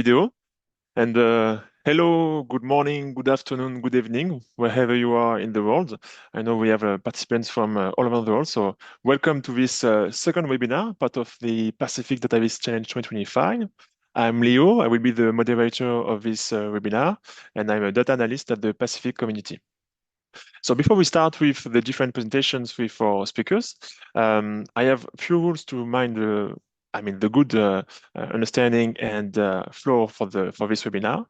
Video. And hello, good morning, good afternoon, good evening, wherever you are in the world. I know we have participants from all around the world. So welcome to this second webinar, part of the Pacific Dataviz Challenge 2025. I'm Leo. I will be the moderator of this webinar, and I'm a data analyst at the Pacific community. So before we start with the different presentations with our speakers, I have a few rules to mind the good understanding and flow for this webinar.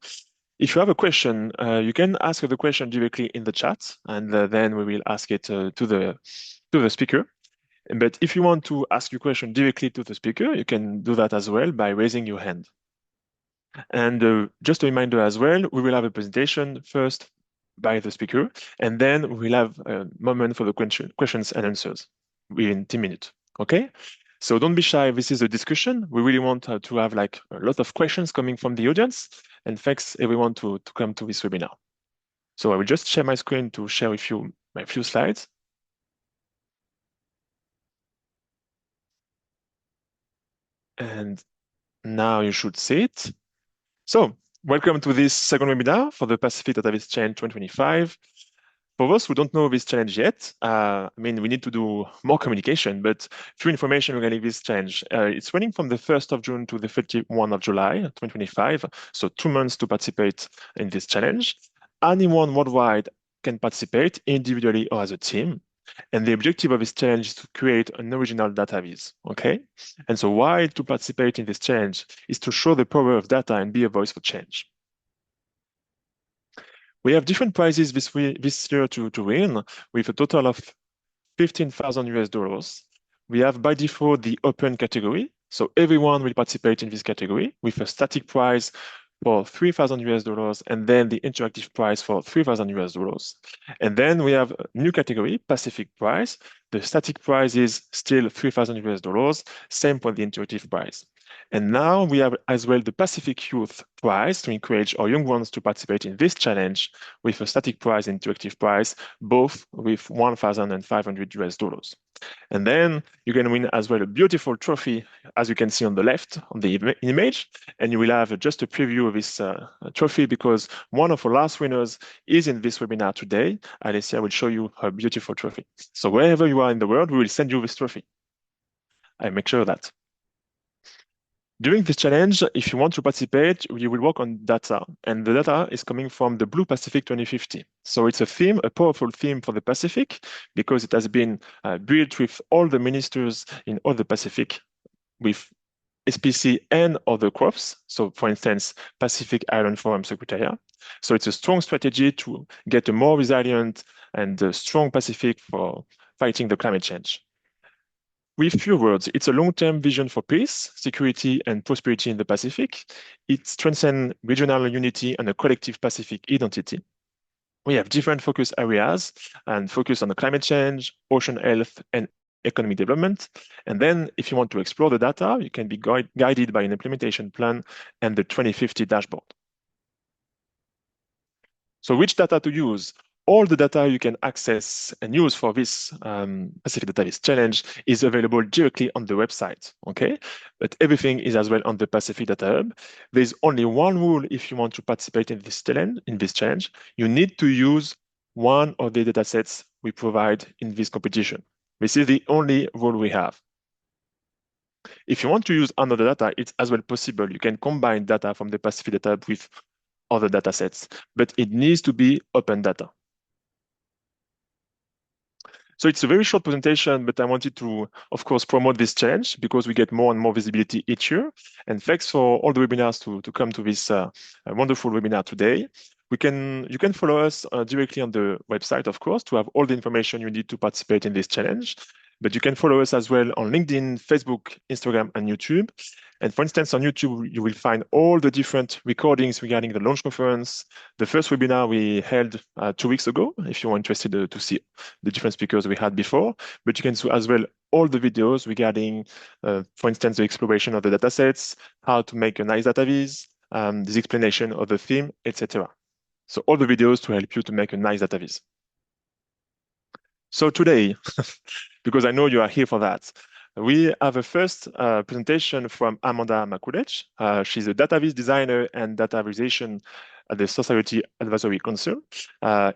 If you have a question, you can ask the question directly in the chat, and then we will ask it to the speaker. But if you want to ask your question directly to the speaker, you can do that as well by raising your hand. And just a reminder as well, we will have a presentation first by the speaker, and then we'll have a moment for the questions and answers within 10 minutes. Okay? So don't be shy. This is a discussion. We really want to have like a lot of questions coming from the audience, and thanks everyone to come to this webinar. So I will just share my screen to share with you my few slides. And now you should see it. So welcome to this second webinar for the Pacific Dataviz Challenge 2025. For those who don't know this challenge yet, we need to do more communication, but few information regarding this challenge. It's running from the 1st of June to the 31st of July, 2025, so 2 months to participate in this challenge. Anyone worldwide can participate individually or as a team. And the objective of this challenge is to create an original Dataviz, okay? And so why to participate in this challenge is to show the power of data and be a voice for change. We have different prizes this year to win with a total of 15,000 US dollars. We have by default the open category. So everyone will participate in this category with a static prize for 3,000 US dollars and then the interactive prize for 3,000 US dollars. And then we have a new category, Pacific prize. The static prize is still 3,000 US dollars, same for the interactive prize. And now we have as well the Pacific Youth Prize to encourage our young ones to participate in this challenge with a static prize and interactive prize, both with 1,500 US dollars. And then you can win as well a beautiful trophy, as you can see on the left on the image. And you will have just a preview of this trophy because one of our last winners is in this webinar today. Alessia will show you her beautiful trophy. So wherever you are in the world, we will send you this trophy. I make sure of that. During this challenge, if you want to participate, you will work on data, and the data is coming from the Blue Pacific 2050. So it's a theme, a powerful theme for the Pacific, because it has been built with all the ministers in all the Pacific, with SPC and other crops. So for instance, Pacific Island Forum Secretariat. So it's a strong strategy to get a more resilient and strong Pacific for fighting the climate change. With few words, it's a long-term vision for peace, security, and prosperity in the Pacific. It strengthens regional unity and a collective Pacific identity. We have different focus areas and focus on the climate change, ocean health, and economic development. And then if you want to explore the data, you can be guided by an implementation plan and the 2050 dashboard. So which data to use? All the data you can access and use for this Pacific Dataviz Challenge is available directly on the website, okay? But everything is as well on the Pacific Data Hub. There's only one rule if you want to participate in this challenge. You need to use one of the datasets we provide in this competition. This is the only rule we have. If you want to use another data, it's as well possible. You can combine data from the Pacific Data Hub with other datasets, but it needs to be open data. So it's a very short presentation, but I wanted to, of course, promote this challenge because we get more and more visibility each year. And thanks for all the webinars to come to this wonderful webinar today. You can follow us directly on the website, of course, to have all the information you need to participate in this challenge. But you can follow us as well on LinkedIn, Facebook, Instagram, and YouTube. And for instance, on YouTube, you will find all the different recordings regarding the launch conference, the first webinar we held 2 weeks ago, if you're interested to see the different speakers we had before. But you can see as well all the videos regarding, for instance, the exploration of the datasets, how to make a nice Dataviz, this explanation of the theme, etc. So all the videos to help you to make a nice Dataviz. So today, because I know you are here for that, We have a first presentation from Amanda Makulec. She's a Dataviz designer and data visualization at the Society Advisory Council.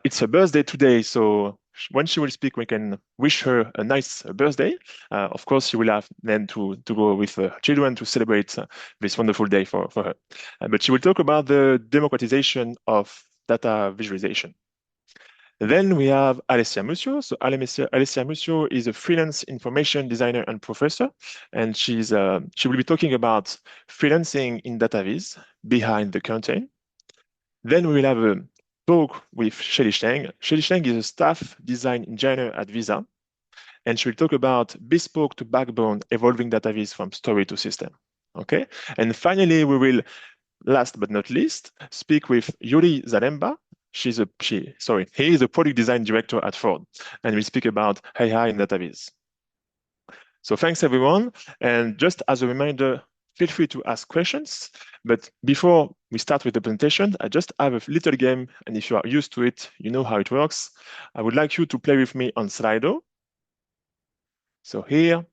It's her birthday today, so when she will speak, we can wish her a nice birthday. Of course, she will have then to go with her children to celebrate this wonderful day for her. But she will talk about the democratization of data visualization. Then we have Alessia Musio. So Alessia Musio is a freelance information designer and professor, and she will be talking about freelancing in Dataviz behind the curtain. Then we will have a talk with Shelly Cheng. Shelly Cheng is a staff design engineer at Visa, and she will talk about bespoke to backbone evolving Dataviz from story to system. Okay, and finally we will, last but not least, speak with Yuri Zaremba. He is a product design director at Ford, and we speak about AI in Dataviz. So thanks everyone, and just as a reminder, feel free to ask questions. But before we start with the presentation, I just have a little game, and if you are used to it, you know how it works. I would like you to play with me on Slido. So here,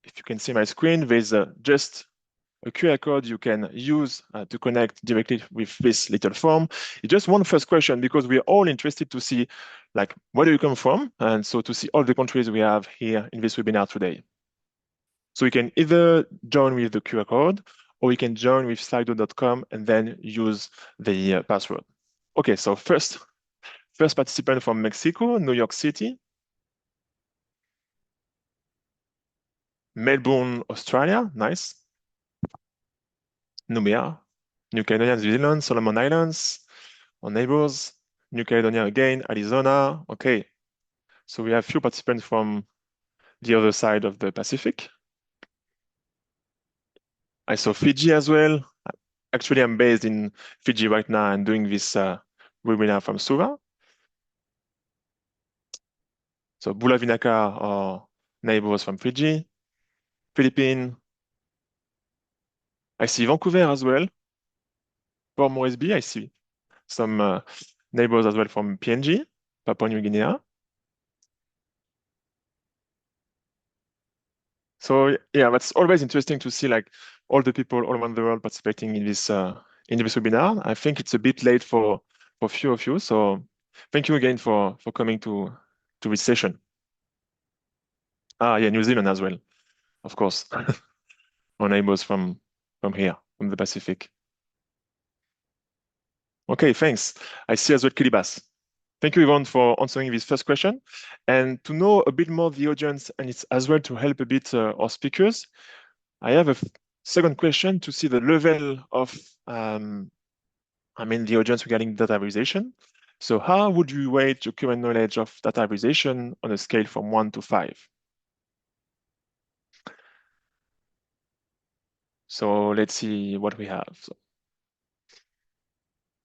if you can see my screen, there's just a QR code you can use to connect directly with this little form. It's just one first question because we are all interested to see, like, where do you come from? And so to see all the countries we have here in this webinar today. So you can either join with the QR code or you can join with slido.com and then use the password. Okay, so first participant from Mexico, New York City, Melbourne, Australia, nice. Nubia, New Caledonia, New Zealand, Solomon Islands, our neighbors, New Caledonia again, Arizona. Okay, so we have few participants from the other side of the Pacific. I saw Fiji as well. Actually, I'm based in Fiji right now and doing this webinar from Suva. So Bula Vinaka, our neighbors from Fiji, Philippines. I see Vancouver as well. Port Moresby, I see some neighbors as well from PNG, Papua New Guinea. So yeah, that's always interesting to see like all the people all around the world participating in this webinar. I think it's a bit late for few of you, so thank you again for coming to this session. Ah, yeah, New Zealand as well, of course. Our neighbors from here, from the Pacific. Okay, thanks. I see as well Kiribati. Thank you, Yvonne, for answering this first question. And to know a bit more the audience, and it's as well to help a bit our speakers, I have a second question to see the level of, the audience regarding data visualization. So how would you rate your current knowledge of data visualization on a scale from 1 to 5? So let's see what we have. So,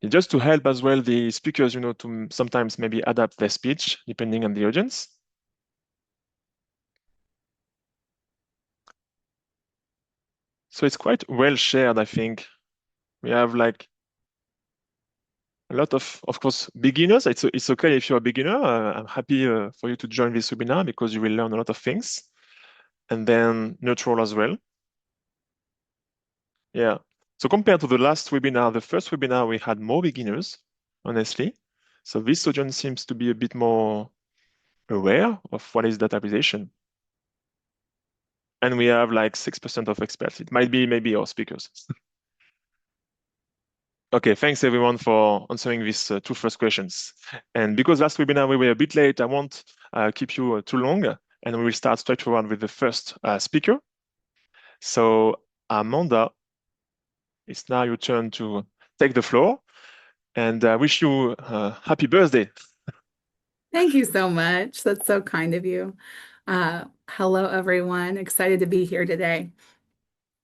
just to help as well the speakers, to sometimes maybe adapt their speech depending on the audience. So it's quite well shared, I think. We have like a lot of course, beginners. It's okay if you're a beginner. I'm happy for you to join this webinar because you will learn a lot of things. And then neutral as well. Yeah. So compared to the last webinar, the first webinar, we had more beginners, honestly. So this audience seems to be a bit more aware of what is data visualization. And we have like 6% of experts. It might be maybe our speakers. Okay, thanks everyone for answering these two first questions. And because last webinar we were a bit late, I won't keep you too long, and we will start straight forward with the first speaker. So Amanda, it's now your turn to take the floor, and I wish you a happy birthday. Thank you so much. That's so kind of you. Hello, everyone. Excited to be here today.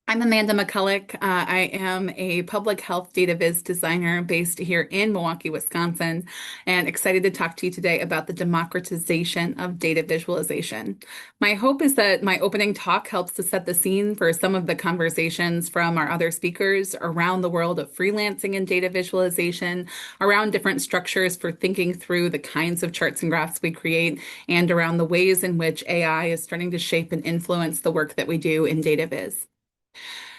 I'm Amanda Makulec. I am a public health Dataviz designer based here in Milwaukee, Wisconsin, and excited to talk to you today about the democratization of data visualization. My hope is that my opening talk helps to set the scene for some of the conversations from our other speakers around the world of freelancing and data visualization, around different structures for thinking through the kinds of charts and graphs we create, and around the ways in which AI is starting to shape and influence the work that we do in Dataviz.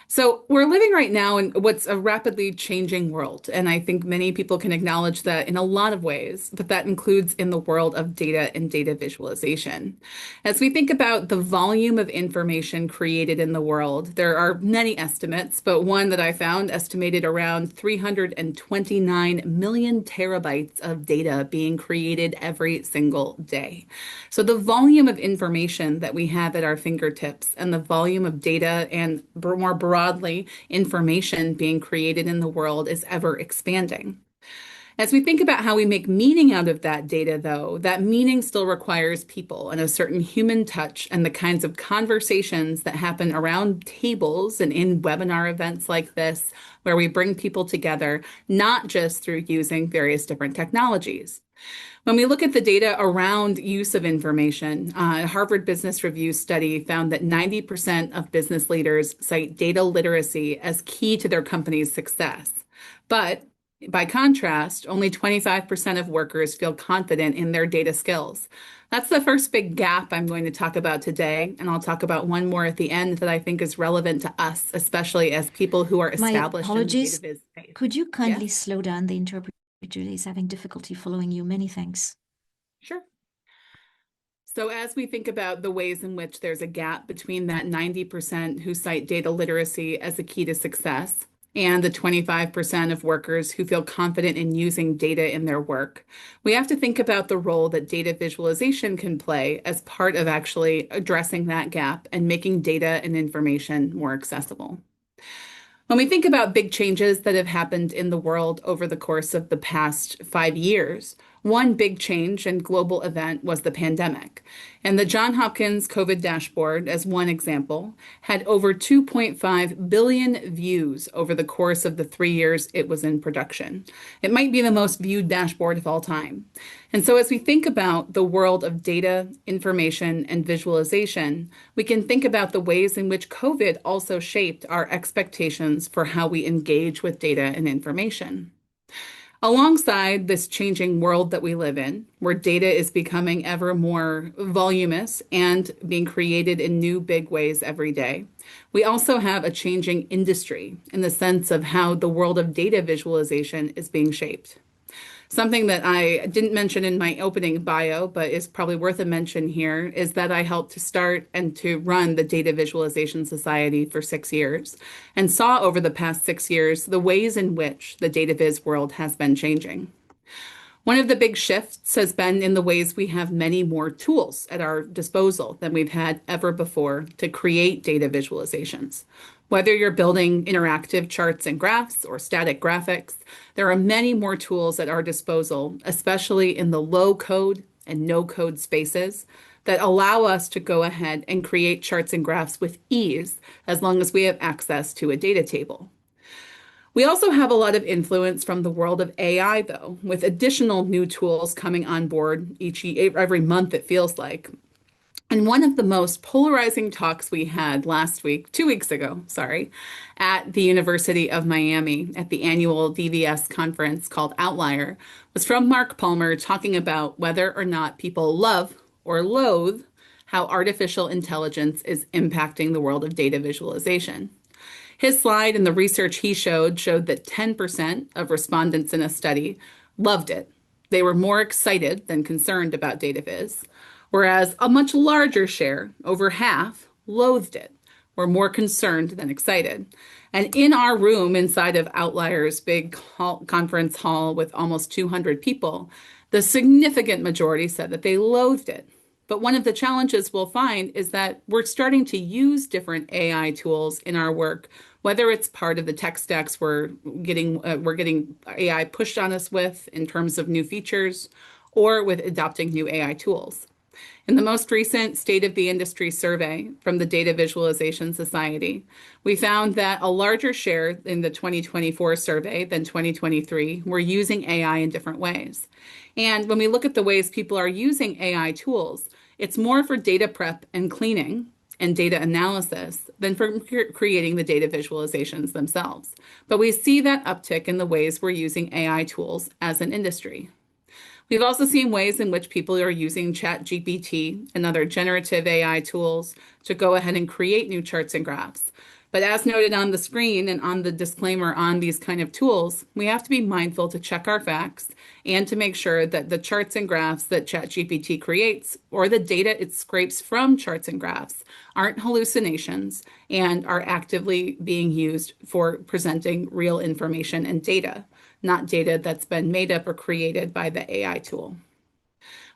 So we're living right now in what's a rapidly changing world. And I think many people can acknowledge that in a lot of ways, but that includes in the world of data and data visualization. As we think about the volume of information created in the world, there are many estimates, but one that I found estimated around 329 million terabytes of data being created every single day. So the volume of information that we have at our fingertips and the volume of data and more broadly information being created in the world is ever expanding. As we think about how we make meaning out of that data, though, that meaning still requires people and a certain human touch and the kinds of conversations that happen around tables and in webinar events like this, where we bring people together, not just through using various different technologies. When we look at the data around use of information, a Harvard Business Review study found that 90% of business leaders cite data literacy as key to their company's success. But by contrast, only 25% of workers feel confident in their data skills. That's the first big gap I'm going to talk about today, and I'll talk about one more at the end that I think is relevant to us, especially as people who are My established in the apologies. data viz space. Could you kindly Yes? slow down? The interpreter is having difficulty following you. Many thanks. Sure. So as we think about the ways in which there's a gap between that 90% who cite data literacy as a key to success and the 25% of workers who feel confident in using data in their work, we have to think about the role that data visualization can play as part of actually addressing that gap and making data and information more accessible. When we think about big changes that have happened in the world over the course of the past 5 years, one big change and global event was the pandemic. And the Johns Hopkins COVID dashboard, as one example, had over 2.5 billion views over the course of the 3 years it was in production. It might be the most viewed dashboard of all time. And so as we think about the world of data, information, and visualization, we can think about the ways in which COVID also shaped our expectations for how we engage with data and information. Alongside this changing world that we live in, where data is becoming ever more voluminous and being created in new big ways every day, we also have a changing industry in the sense of how the world of data visualization is being shaped. Something that I didn't mention in my opening bio, but is probably worth a mention here, is that I helped to start and to run the Data Visualization Society for 6 years and saw over the past 6 years the ways in which the data viz world has been changing. One of the big shifts has been in the ways we have many more tools at our disposal than we've had ever before to create data visualizations. Whether you're building interactive charts and graphs or static graphics, there are many more tools at our disposal, especially in the low code and no code spaces, that allow us to go ahead and create charts and graphs with ease as long as we have access to a data table. We also have a lot of influence from the world of AI, though, with additional new tools coming on board every month, it feels like. And one of the most polarizing talks we had 2 weeks ago, at the University of Miami at the annual DVS conference called Outlier, was from Mark Palmer talking about whether or not people love or loathe how artificial intelligence is impacting the world of data visualization. His slide and the research he showed that 10% of respondents in a study loved it. They were more excited than concerned about DataViz, whereas a much larger share, over half, loathed it, were more concerned than excited. And in our room inside of Outlier's big conference hall with almost 200 people, the significant majority said that they loathed it. But one of the challenges we'll find is that we're starting to use different AI tools in our work, whether it's part of the tech stacks we're getting AI pushed on us with in terms of new features, or with adopting new AI tools. In the most recent State of the Industry survey from the Data Visualization Society, we found that a larger share in the 2024 survey than 2023 were using AI in different ways. And when we look at the ways people are using AI tools, it's more for data prep and cleaning and data analysis than for creating the data visualizations themselves. But we see that uptick in the ways we're using AI tools as an industry. We've also seen ways in which people are using ChatGPT and other generative AI tools to go ahead and create new charts and graphs. But as noted on the screen and on the disclaimer on these kind of tools, we have to be mindful to check our facts and to make sure that the charts and graphs that ChatGPT creates or the data it scrapes from charts and graphs aren't hallucinations and are actively being used for presenting real information and data, not data that's been made up or created by the AI tool.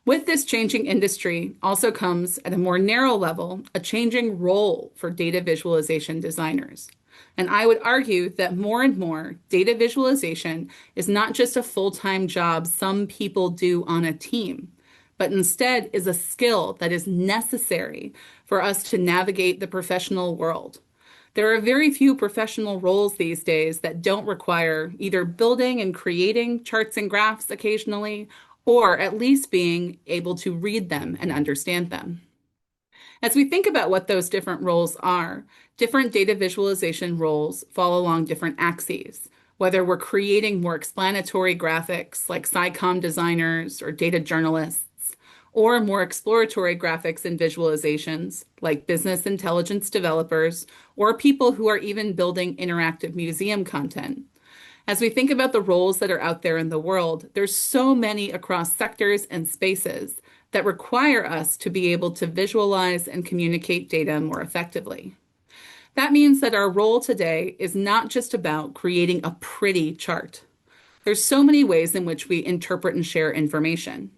With this changing industry also comes, at a more narrow level, a changing role for data visualization designers. And I would argue that more and more, data visualization is not just a full-time job some people do on a team, but instead is a skill that is necessary for us to navigate the professional world. There are very few professional roles these days that don't require either building and creating charts and graphs occasionally, or at least being able to read them and understand them. As we think about what those different roles are, different data visualization roles fall along different axes, whether we're creating more explanatory graphics like SciComm designers or data journalists, or more exploratory graphics and visualizations like business intelligence developers or people who are even building interactive museum content. As we think about the roles that are out there in the world, there's so many across sectors and spaces that require us to be able to visualize and communicate data more effectively. That means that our role today is not just about creating a pretty chart. There's so many ways in which we interpret and share information.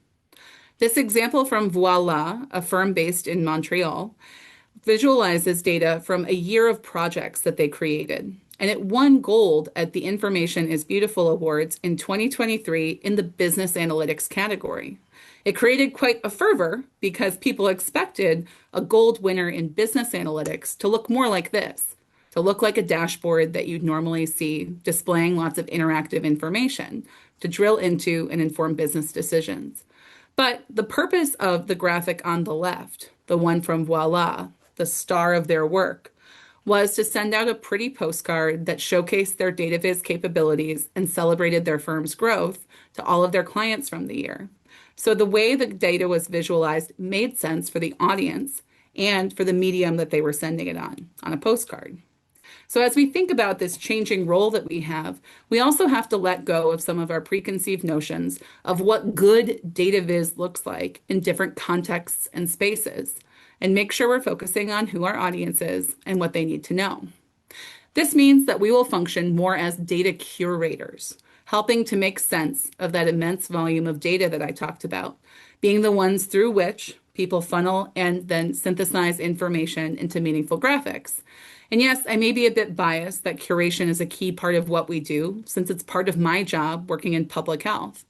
This example from Voila, a firm based in Montreal, visualizes data from a year of projects that they created. And it won gold at the Information is Beautiful Awards in 2023 in the business analytics category. It created quite a fervor because people expected a gold winner in business analytics to look more like this, to look like a dashboard that you'd normally see displaying lots of interactive information to drill into and inform business decisions. But the purpose of the graphic on the left, the one from Voila, the star of their work, was to send out a pretty postcard that showcased their Dataviz capabilities and celebrated their firm's growth to all of their clients from the year. So the way the data was visualized made sense for the audience and for the medium that they were sending it on a postcard. So as we think about this changing role that we have, we also have to let go of some of our preconceived notions of what good data viz looks like in different contexts and spaces, and make sure we're focusing on who our audience is and what they need to know. This means that we will function more as data curators, helping to make sense of that immense volume of data that I talked about, being the ones through which people funnel and then synthesize information into meaningful graphics. And yes, I may be a bit biased that curation is a key part of what we do, since it's part of my job working in public health.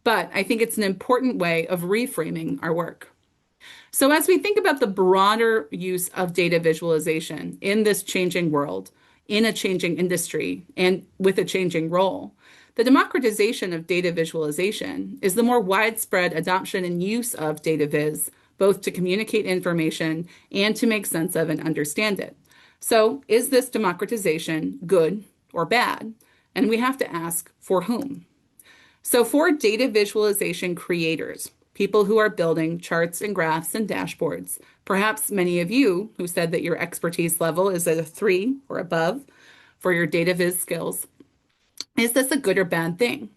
But I think it's an important way of reframing our work. So as we think about the broader use of data visualization in this changing world, in a changing industry, and with a changing role, the democratization of data visualization is the more widespread adoption and use of data viz, both to communicate information and to make sense of and understand it. So is this democratization good or bad? And we have to ask, for whom? So for data visualization creators, people who are building charts and graphs and dashboards, perhaps many of you who said that your expertise level is at a 3 or above for your data viz skills, is this a good or bad thing?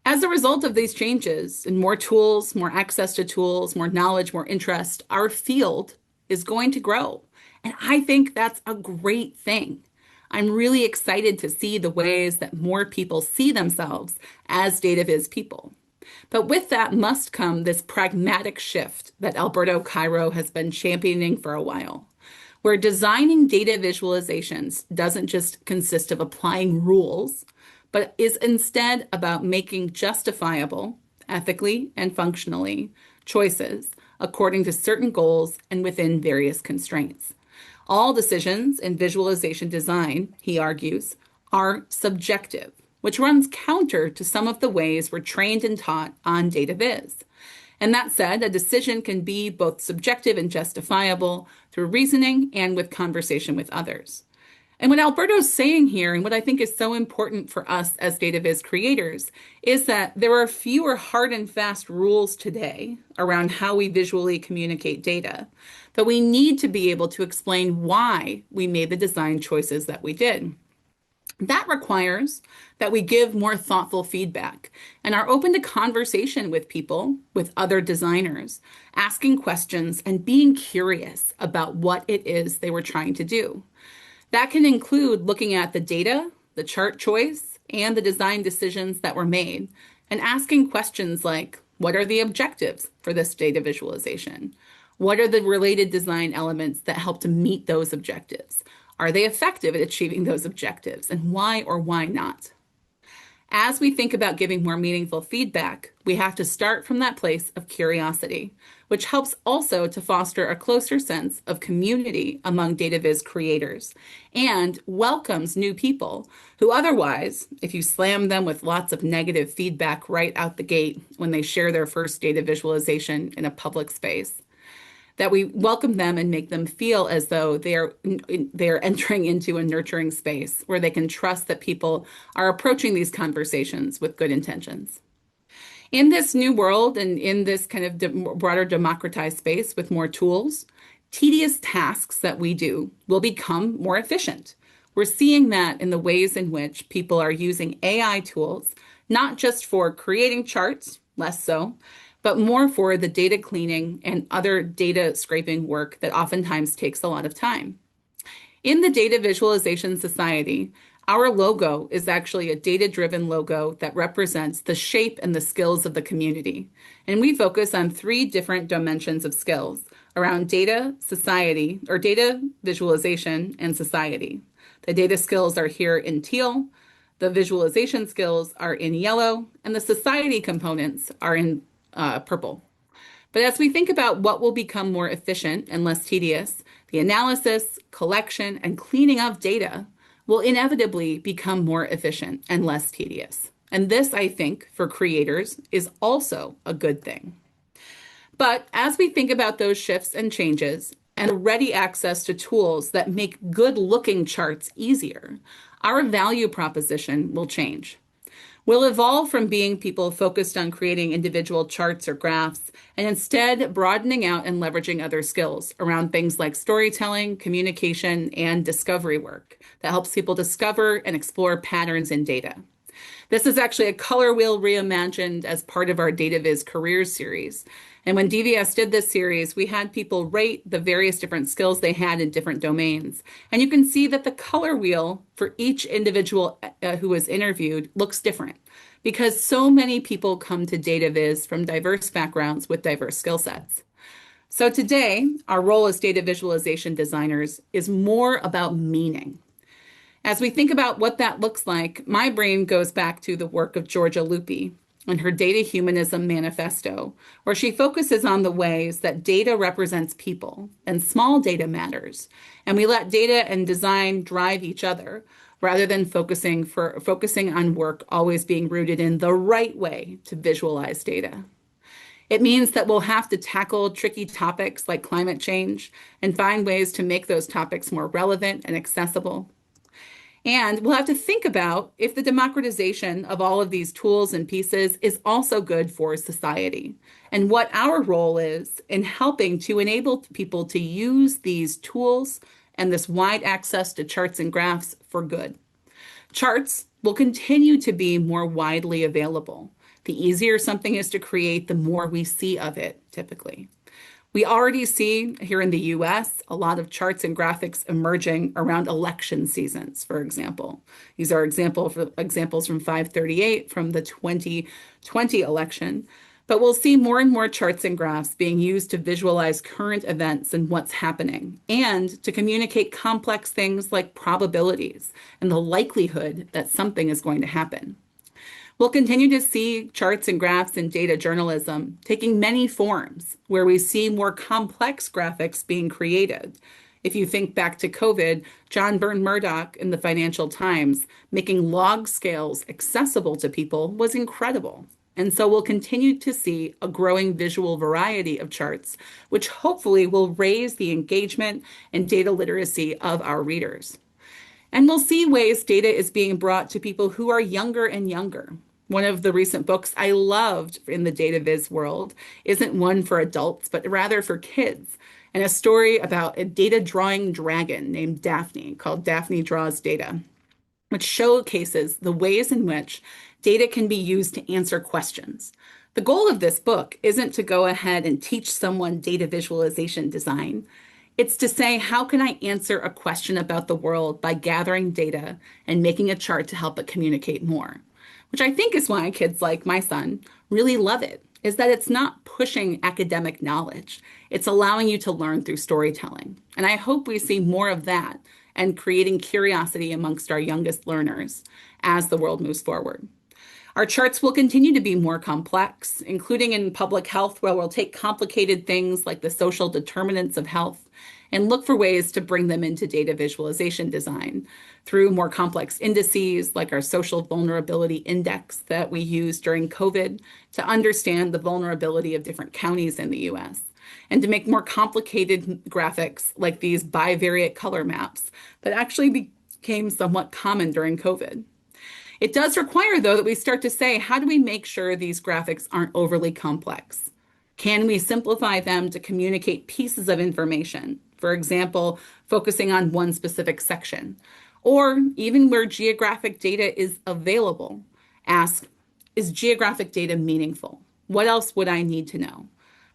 As a result of these changes and more tools, more access to tools, more knowledge, more interest, our field is going to grow. And I think that's a great thing. I'm really excited to see the ways that more people see themselves as data viz people. But with that must come this pragmatic shift that Alberto Cairo has been championing for a while, where designing data visualizations doesn't just consist of applying rules, but is instead about making justifiable, ethically and functionally, choices according to certain goals and within various constraints. All decisions in visualization design, he argues, are subjective, which runs counter to some of the ways we're trained and taught on Dataviz. And that said, a decision can be both subjective and justifiable through reasoning and with conversation with others. And what Alberto's saying here, and what I think is so important for us as Dataviz creators, is that there are fewer hard and fast rules today around how we visually communicate data, but we need to be able to explain why we made the design choices that we did. That requires that we give more thoughtful feedback and are open to conversation with people, with other designers, asking questions and being curious about what it is they were trying to do. That can include looking at the data, the chart choice, and the design decisions that were made, and asking questions like, what are the objectives for this data visualization? What are the related design elements that help to meet those objectives? Are they effective at achieving those objectives, and why or why not? As we think about giving more meaningful feedback, we have to start from that place of curiosity, which helps also to foster a closer sense of community among Dataviz creators and welcomes new people who otherwise, if you slam them with lots of negative feedback right out the gate when they share their first data visualization in a public space, that we welcome them and make them feel as though they're entering into a nurturing space where they can trust that people are approaching these conversations with good intentions. In this new world and in this kind of broader democratized space with more tools, tedious tasks that we do will become more efficient. We're seeing that in the ways in which people are using AI tools, not just for creating charts, less so, but more for the data cleaning and other data scraping work that oftentimes takes a lot of time. In the Data Visualization Society, our logo is actually a data-driven logo that represents the shape and the skills of the community. And we focus on 3 different dimensions of skills around data, society, or data visualization and society. The data skills are here in teal, the visualization skills are in yellow, and the society components are in purple. But as we think about what will become more efficient and less tedious, the analysis, collection, and cleaning of data will inevitably become more efficient and less tedious. And this, I think, for creators is also a good thing. But as we think about those shifts and changes and ready access to tools that make good-looking charts easier, our value proposition will change. We'll evolve from being people focused on creating individual charts or graphs and instead broadening out and leveraging other skills around things like storytelling, communication, and discovery work that helps people discover and explore patterns in data. This is actually a color wheel reimagined as part of our Dataviz Careers series. And when DVS did this series, we had people rate the various different skills they had in different domains. And you can see that the color wheel for each individual who was interviewed looks different because so many people come to Dataviz from diverse backgrounds with diverse skill sets. So today, our role as data visualization designers is more about meaning. As we think about what that looks like, my brain goes back to the work of Georgia Lupi and her Data Humanism Manifesto, where she focuses on the ways that data represents people and small data matters, and we let data and design drive each other rather than focusing on work always being rooted in the right way to visualize data. It means that we'll have to tackle tricky topics like climate change and find ways to make those topics more relevant and accessible. And we'll have to think about if the democratization of all of these tools and pieces is also good for society and what our role is in helping to enable people to use these tools and this wide access to charts and graphs for good. Charts will continue to be more widely available. The easier something is to create, the more we see of it, typically. We already see here in the US a lot of charts and graphics emerging around election seasons, for example. These are examples from 538 from the 2020 election. But we'll see more and more charts and graphs being used to visualize current events and what's happening, and to communicate complex things like probabilities and the likelihood that something is going to happen. We'll continue to see charts and graphs in data journalism taking many forms, where we see more complex graphics being created. If you think back to COVID, John Byrne Murdoch in the Financial Times making log scales accessible to people was incredible. And so we'll continue to see a growing visual variety of charts, which hopefully will raise the engagement and data literacy of our readers. And we'll see ways data is being brought to people who are younger and younger. One of the recent books I loved in the Dataviz world isn't one for adults, but rather for kids, and a story about a data drawing dragon named Daphne called Daphne Draws Data, which showcases the ways in which data can be used to answer questions. The goal of this book isn't to go ahead and teach someone data visualization design. It's to say, how can I answer a question about the world by gathering data and making a chart to help it communicate more? Which I think is why kids like my son really love it, is that it's not pushing academic knowledge. It's allowing you to learn through storytelling. And I hope we see more of that and creating curiosity amongst our youngest learners as the world moves forward. Our charts will continue to be more complex, including in public health, where we'll take complicated things like the social determinants of health and look for ways to bring them into data visualization design through more complex indices like our social vulnerability index that we used during COVID to understand the vulnerability of different counties in the US, and to make more complicated graphics like these bivariate color maps that actually became somewhat common during COVID. It does require, though, that we start to say, how do we make sure these graphics aren't overly complex? Can we simplify them to communicate pieces of information? For example, focusing on one specific section, or even where geographic data is available, ask, is geographic data meaningful? What else would I need to know?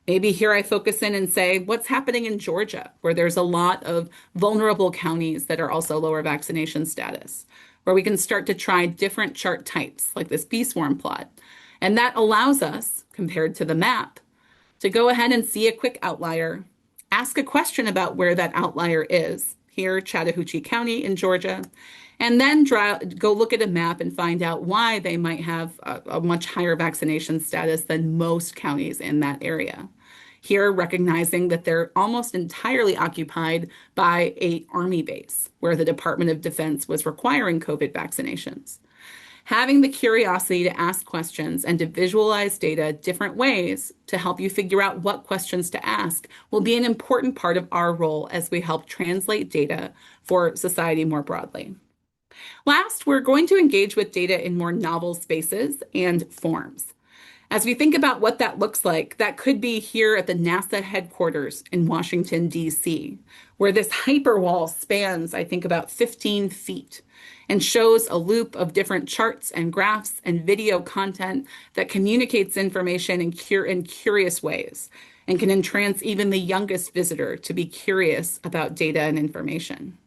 Maybe here I focus in and say, what's happening in Georgia, where there's a lot of vulnerable counties that are also lower vaccination status, where we can start to try different chart types like this bee swarm plot. And that allows us, compared to the map, to go ahead and see a quick outlier, ask a question about where that outlier is, here, Chattahoochee County in Georgia, and then go look at a map and find out why they might have a much higher vaccination status than most counties in that area. Here, recognizing that they're almost entirely occupied by an Army base, where the Department of Defense was requiring COVID vaccinations. Having the curiosity to ask questions and to visualize data different ways to help you figure out what questions to ask will be an important part of our role as we help translate data for society more broadly. Last, we're going to engage with data in more novel spaces and forms. As we think about what that looks like, that could be here at the NASA headquarters in Washington, D.C., where this hyperwall spans, I think, about 15 feet and shows a loop of different charts and graphs and video content that communicates information in curious ways and can entrance even the youngest visitor to be curious about data and information.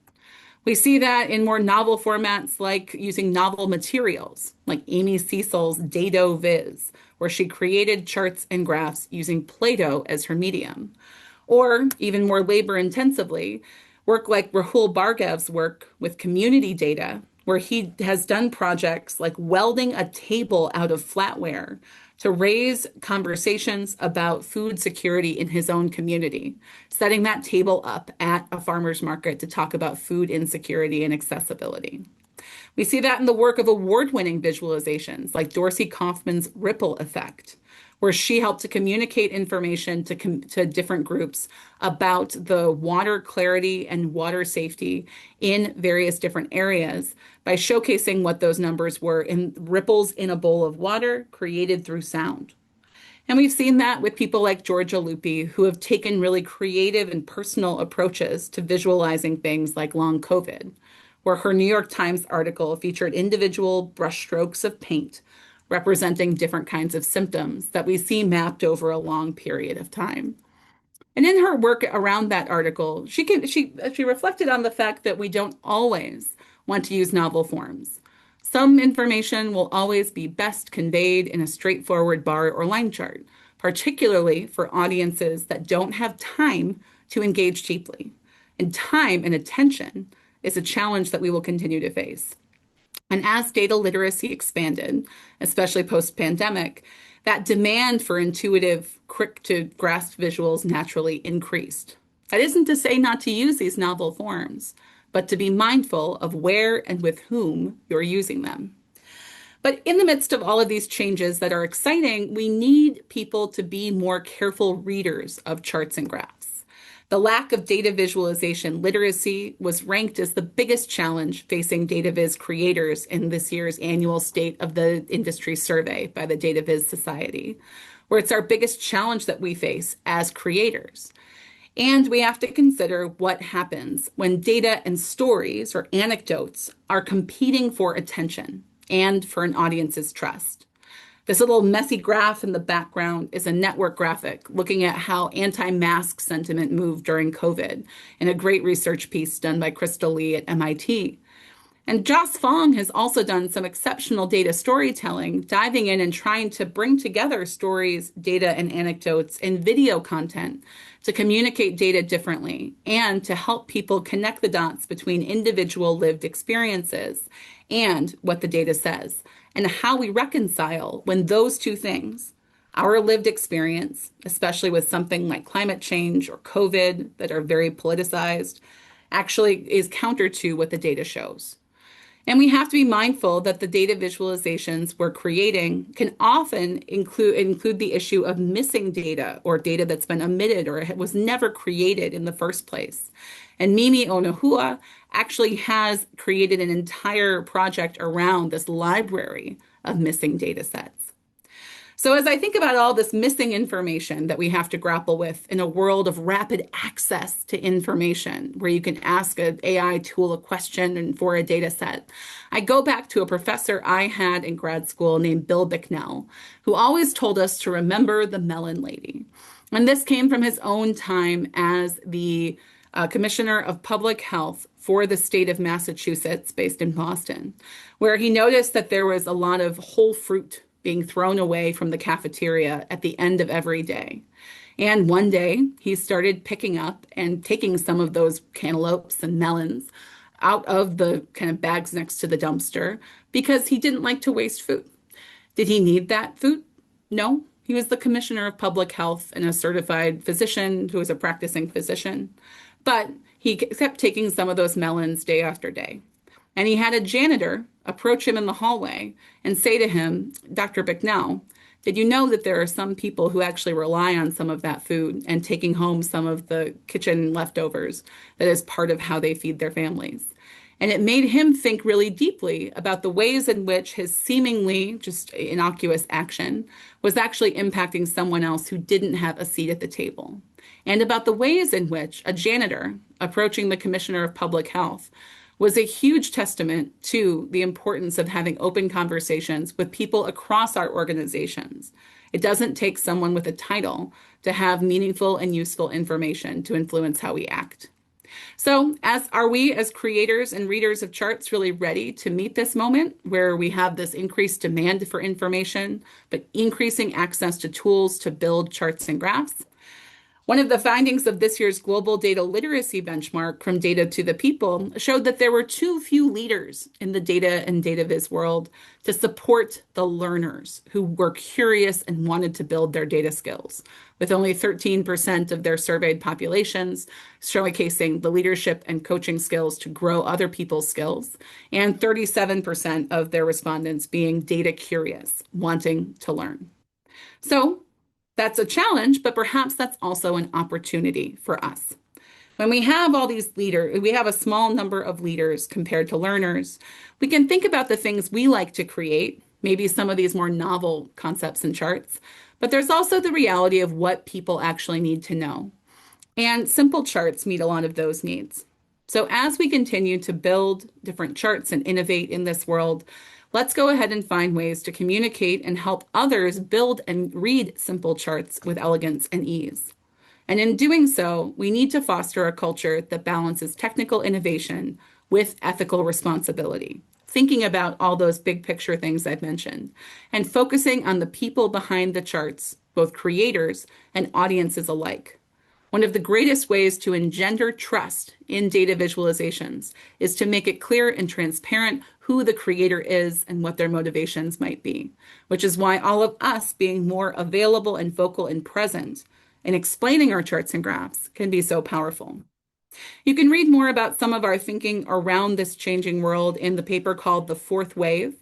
We see that in more novel formats like using novel materials, like Amy Cecil's Dataviz, where she created charts and graphs using Play-Doh as her medium. Or even more labor-intensively, work like Rahul Bhargav's work with community data, where he has done projects like welding a table out of flatware to raise conversations about food security in his own community, setting that table up at a farmer's market to talk about food insecurity and accessibility. We see that in the work of award-winning visualizations like Dorsey Kaufman's Ripple Effect, where she helped to communicate information to different groups about the water clarity and water safety in various different areas by showcasing what those numbers were in ripples in a bowl of water created through sound. And we've seen that with people like Georgia Lupi, who have taken really creative and personal approaches to visualizing things like long COVID, where her New York Times article featured individual brushstrokes of paint representing different kinds of symptoms that we see mapped over a long period of time. And in her work around that article, she reflected on the fact that we don't always want to use novel forms. Some information will always be best conveyed in a straightforward bar or line chart, particularly for audiences that don't have time to engage deeply. And time and attention is a challenge that we will continue to face. And as data literacy expanded, especially post-pandemic, that demand for intuitive, quick to grasp visuals naturally increased. That isn't to say not to use these novel forms, but to be mindful of where and with whom you're using them. But in the midst of all of these changes that are exciting, we need people to be more careful readers of charts and graphs. The lack of data visualization literacy was ranked as the biggest challenge facing Dataviz creators in this year's annual State of the Industry survey by the Dataviz Society, where it's our biggest challenge that we face as creators. And we have to consider what happens when data and stories or anecdotes are competing for attention and for an audience's trust. This little messy graph in the background is a network graphic looking at how anti-mask sentiment moved during COVID in a great research piece done by Crystal Lee at MIT. And Joss Fong has also done some exceptional data storytelling, diving in and trying to bring together stories, data, and anecdotes in video content to communicate data differently and to help people connect the dots between individual lived experiences and what the data says, and how we reconcile when those two things, our lived experience, especially with something like climate change or COVID that are very politicized, actually is counter to what the data shows. And we have to be mindful that the data visualizations we're creating can often include the issue of missing data or data that's been omitted or was never created in the first place. And Mimi Onuhua actually has created an entire project around this library of missing data sets. So as I think about all this missing information that we have to grapple with in a world of rapid access to information, where you can ask an AI tool a question and for a data set, I go back to a professor I had in grad school named Bill Bicknell, who always told us to remember the melon lady. And this came from his own time as the Commissioner of Public Health for the state of Massachusetts, based in Boston, where he noticed that there was a lot of whole fruit being thrown away from the cafeteria at the end of every day. And one day he started picking up and taking some of those cantaloupes and melons out of the kind of bags next to the dumpster because he didn't like to waste food. Did he need that food? No. He was the Commissioner of Public Health and a certified physician who was a practicing physician. But he kept taking some of those melons day after day. And he had a janitor approach him in the hallway and say to him, Dr. Bicknell, did you know that there are some people who actually rely on some of that food and taking home some of the kitchen leftovers that is part of how they feed their families? And it made him think really deeply about the ways in which his seemingly just innocuous action was actually impacting someone else who didn't have a seat at the table, and about the ways in which a janitor approaching the Commissioner of Public Health was a huge testament to the importance of having open conversations with people across our organizations. It doesn't take someone with a title to have meaningful and useful information to influence how we act. So are we as creators and readers of charts really ready to meet this moment where we have this increased demand for information, but increasing access to tools to build charts and graphs? One of the findings of this year's Global Data Literacy Benchmark from Data to the People showed that there were too few leaders in the data and Dataviz world to support the learners who were curious and wanted to build their data skills, with only 13% of their surveyed populations showcasing the leadership and coaching skills to grow other people's skills, and 37% of their respondents being data curious, wanting to learn. So that's a challenge, but perhaps that's also an opportunity for us. When we have all these leaders, we have a small number of leaders compared to learners, we can think about the things we like to create, maybe some of these more novel concepts and charts, but there's also the reality of what people actually need to know. And simple charts meet a lot of those needs. So as we continue to build different charts and innovate in this world, let's go ahead and find ways to communicate and help others build and read simple charts with elegance and ease. And in doing so, we need to foster a culture that balances technical innovation with ethical responsibility, thinking about all those big picture things I've mentioned, and focusing on the people behind the charts, both creators and audiences alike. one of the greatest ways to engender trust in data visualizations is to make it clear and transparent who the creator is and what their motivations might be, which is why all of us being more available and vocal and present in explaining our charts and graphs can be so powerful. You can read more about some of our thinking around this changing world in the paper called The Fourth Wave,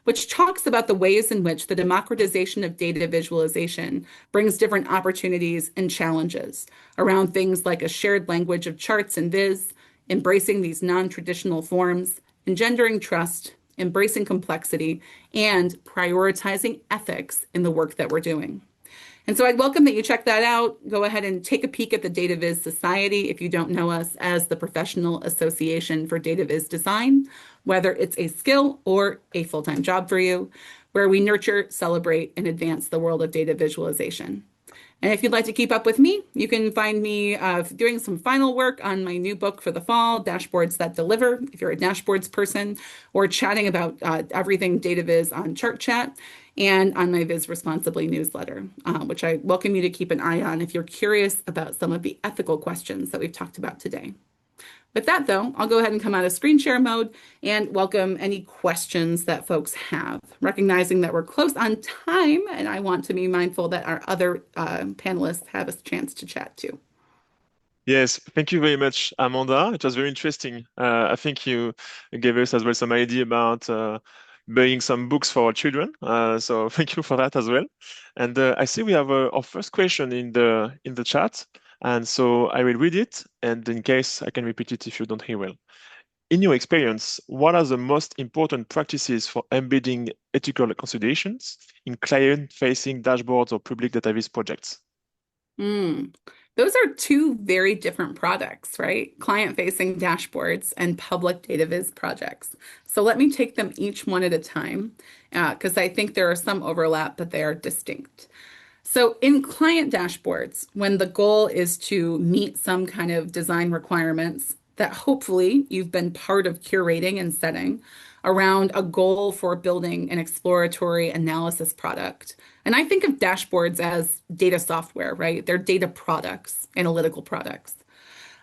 which talks about the ways in which the democratization of data visualization brings different opportunities and challenges around things like a shared language of charts and viz, embracing these non-traditional forms, engendering trust, embracing complexity, and prioritizing ethics in the work that we're doing. And so I'd welcome that you check that out. Go ahead and take a peek at the Dataviz Society if you don't know us as the Professional Association for Dataviz Design, whether it's a skill or a full-time job for you, where we nurture, celebrate, and advance the world of data visualization. And if you'd like to keep up with me, you can find me doing some final work on my new book for the fall, Dashboards That Deliver, if you're a dashboards person, or chatting about everything Dataviz on Chart Chat, and on my Viz Responsibly newsletter, which I welcome you to keep an eye on if you're curious about some of the ethical questions that we've talked about today. With that, though, I'll go ahead and come out of screen share mode and welcome any questions that folks have, recognizing that we're close on time, and I want to be mindful that our other panelists have a chance to chat too. Yes, thank you very much, Amanda. It was very interesting. I think you gave us as well some idea about buying some books for our children. So thank you for that as well. And I see we have our first question in the chat. And so I will read it, and in case I can repeat it if you don't hear well. In your experience, what are the most important practices for embedding ethical considerations in client-facing dashboards or public database projects? Those are two very different products, right? Client-facing dashboards and public Dataviz projects. So let me take them each one at a time, because I think there are some overlap, but they are distinct. So in client dashboards, when the goal is to meet some kind of design requirements that hopefully you've been part of curating and setting around a goal for building an exploratory analysis product. And I think of dashboards as data software, right? They're data products, analytical products.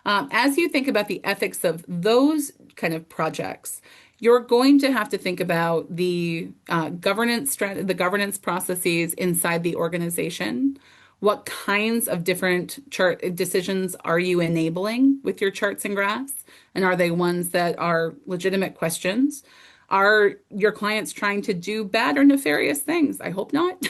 As you think about the ethics of those kind of projects, you're going to have to think about the governance processes inside the organization. What kinds of different chart decisions are you enabling with your charts and graphs? And are they ones that are legitimate questions? Are your clients trying to do bad or nefarious things? I hope not.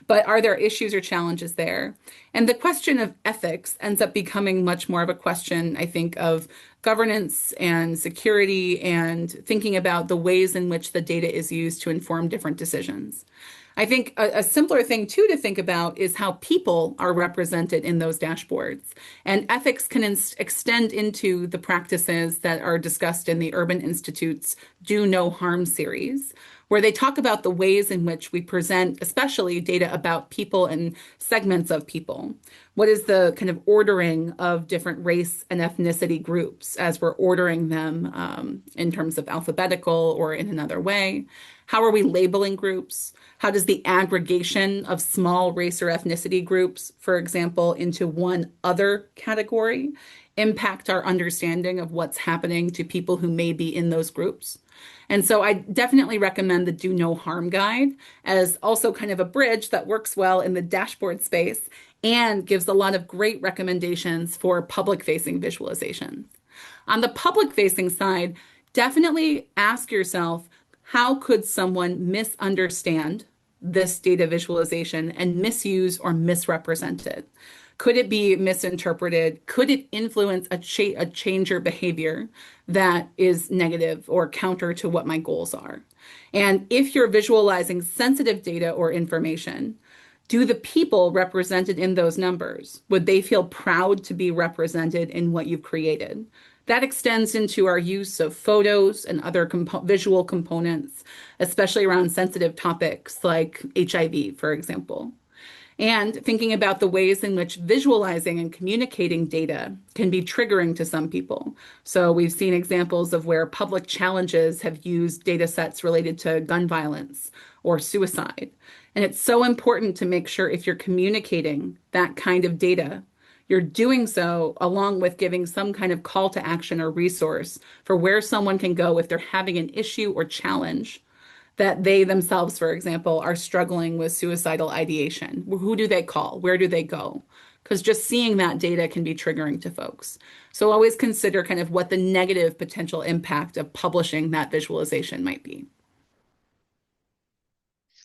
But are there issues or challenges there? And the question of ethics ends up becoming much more of a question, I think, of governance and security and thinking about the ways in which the data is used to inform different decisions. I think a simpler thing, too, to think about is how people are represented in those dashboards. And ethics can extend into the practices that are discussed in the Urban Institute's Do No Harm series, where they talk about the ways in which we present, especially data about people and segments of people. What is the kind of ordering of different race and ethnicity groups as we're ordering them in terms of alphabetical or in another way? How are we labeling groups? How does the aggregation of small race or ethnicity groups, for example, into one other category, impact our understanding of what's happening to people who may be in those groups? And so I definitely recommend the Do No Harm guide as also kind of a bridge that works well in the dashboard space and gives a lot of great recommendations for public-facing visualizations. On the public-facing side, definitely ask yourself, how could someone misunderstand this data visualization and misuse or misrepresent it? Could it be misinterpreted? Could it influence a change or behavior that is negative or counter to what my goals are? And if you're visualizing sensitive data or information, do the people represented in those numbers, would they feel proud to be represented in what you've created? That extends into our use of photos and other visual components, especially around sensitive topics like HIV, for example. And thinking about the ways in which visualizing and communicating data can be triggering to some people. So we've seen examples of where public challenges have used data sets related to gun violence or suicide. And it's so important to make sure if you're communicating that kind of data, you're doing so along with giving some kind of call to action or resource for where someone can go if they're having an issue or challenge that they themselves, for example, are struggling with suicidal ideation. Who do they call? Where do they go? Because just seeing that data can be triggering to folks. So always consider kind of what the negative potential impact of publishing that visualization might be.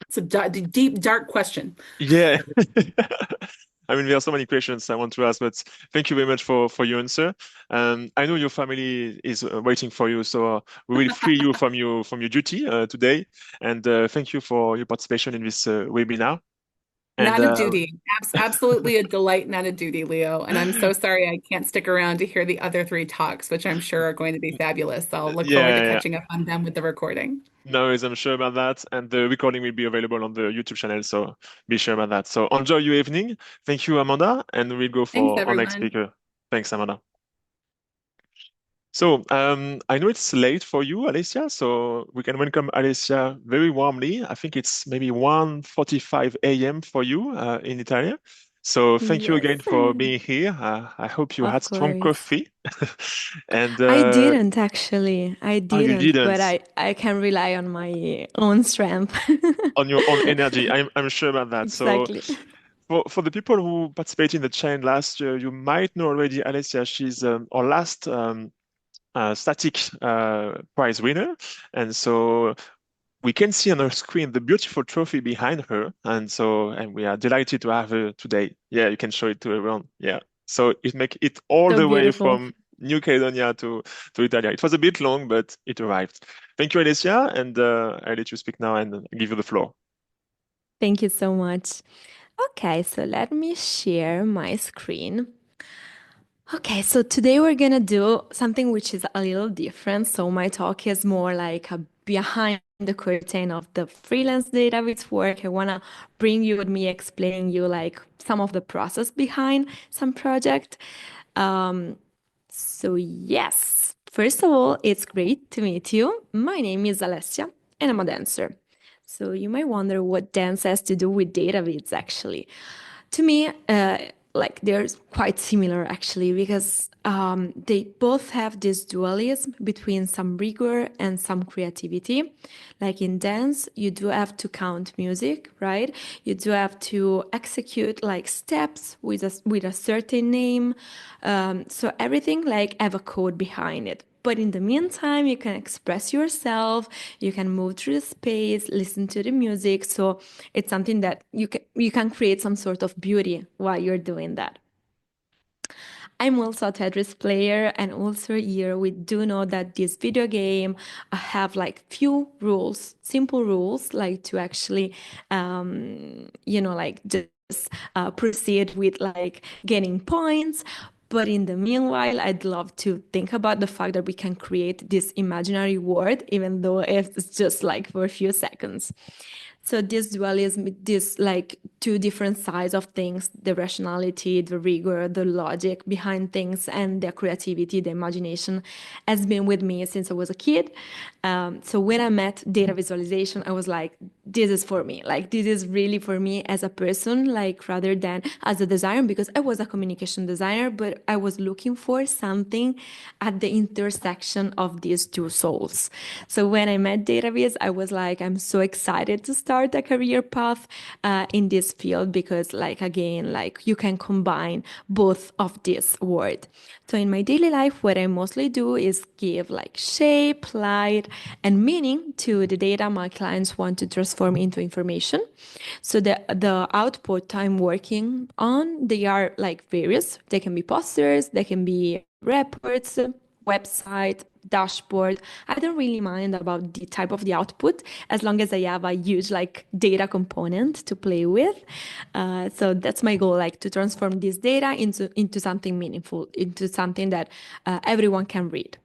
It's a deep, dark question. Yeah. I mean, there are so many questions I want to ask, but thank you very much for your answer. I know your family is waiting for you, so we will free you from your duty today. And thank you for your participation in this webinar. And Not a duty. Absolutely a delight, not a duty, Leo. And I'm so sorry I can't stick around to hear the other three talks, which I'm sure are going to be fabulous. I'll look forward to yeah, catching up on them with the recording. no worries, I'm sure about that. And the recording will be available on the YouTube channel, so be sure about that. So enjoy your evening. Thank you, Amanda, and we'll go Thanks, for our next everyone. speaker. Thanks, Amanda. So I know it's late for you, Alessia, so we can welcome Alessia very warmly. I think it's maybe 1:45 a.m. for you in Italy. So thank you again Yes, for being here. I hope you had of strong course. coffee. And I didn't actually. I oh, you didn't, but didn't. I can rely on my own strength. On your own energy. I'm sure about that. So Exactly. for the people who participated in the chain last year, you might know already Alessia. She's our last static prize winner, and so we can see on our screen the beautiful trophy behind her, and we are delighted to have her today. Yeah, you can show it to everyone. Yeah, so it make it all So the way beautiful. from New Caledonia to Italy. It was a bit long, but it arrived. Thank you, Alessia, and I'll let you speak now and give you the floor. Thank you so much. Okay, so let me share my screen. Okay, so today we're gonna do something which is a little different. So my talk is more like a behind the curtain of the freelance database work. I wanna bring you with me, explaining you like some of the process behind some project. So yes, first of all, it's great to meet you. My name is Alessia, and I'm a dancer. So you might wonder what dance has to do with Dataviz actually. To me, like they're quite similar actually because they both have this dualism between some rigor and some creativity. Like in dance, you do have to count music, right? You do have to execute like steps with a certain name. So everything like have a code behind it. But in the meantime, you can express yourself, you can move through the space, listen to the music. So it's something that you can create some sort of beauty while you're doing that. I'm also a Tetris player, and also here we do know that this video game have like few rules, simple rules, like to actually, like just proceed with like getting points. But in the meanwhile, I'd love to think about the fact that we can create this imaginary world, even though it's just like for a few seconds. So this dualism, this like two different sides of things, the rationality, the rigor, the logic behind things, and the creativity, the imagination, has been with me since I was a kid. So when I met data visualization, I was like, this is for me. Like this is really for me as a person, like rather than as a designer, because I was a communication designer, but I was looking for something at the intersection of these two souls. So when I met Dataviz, I was like, I'm so excited to start a career path in this field because, like, again, like you can combine both of this word. So in my daily life, what I mostly do is give like shape, light, and meaning to the data my clients want to transform into information. So the output I'm working on, they are like various. They can be posters, they can be reports, website, dashboard. I don't really mind about the type of the output as long as I have a huge like data component to play with. So that's my goal, like to transform this data into something meaningful, into something that everyone can read.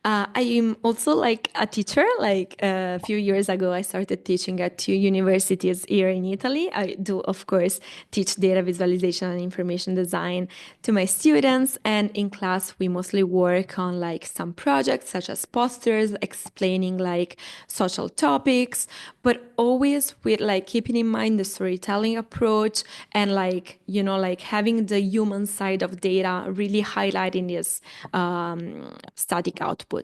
I am also like a teacher. Like a few years ago, I started teaching at two universities here in Italy. I do, of course, teach data visualization and information design to my students. And in class, we mostly work on like some projects such as posters, explaining like social topics, but always with like keeping in mind the storytelling approach and like, like having the human side of data really highlighting this static output.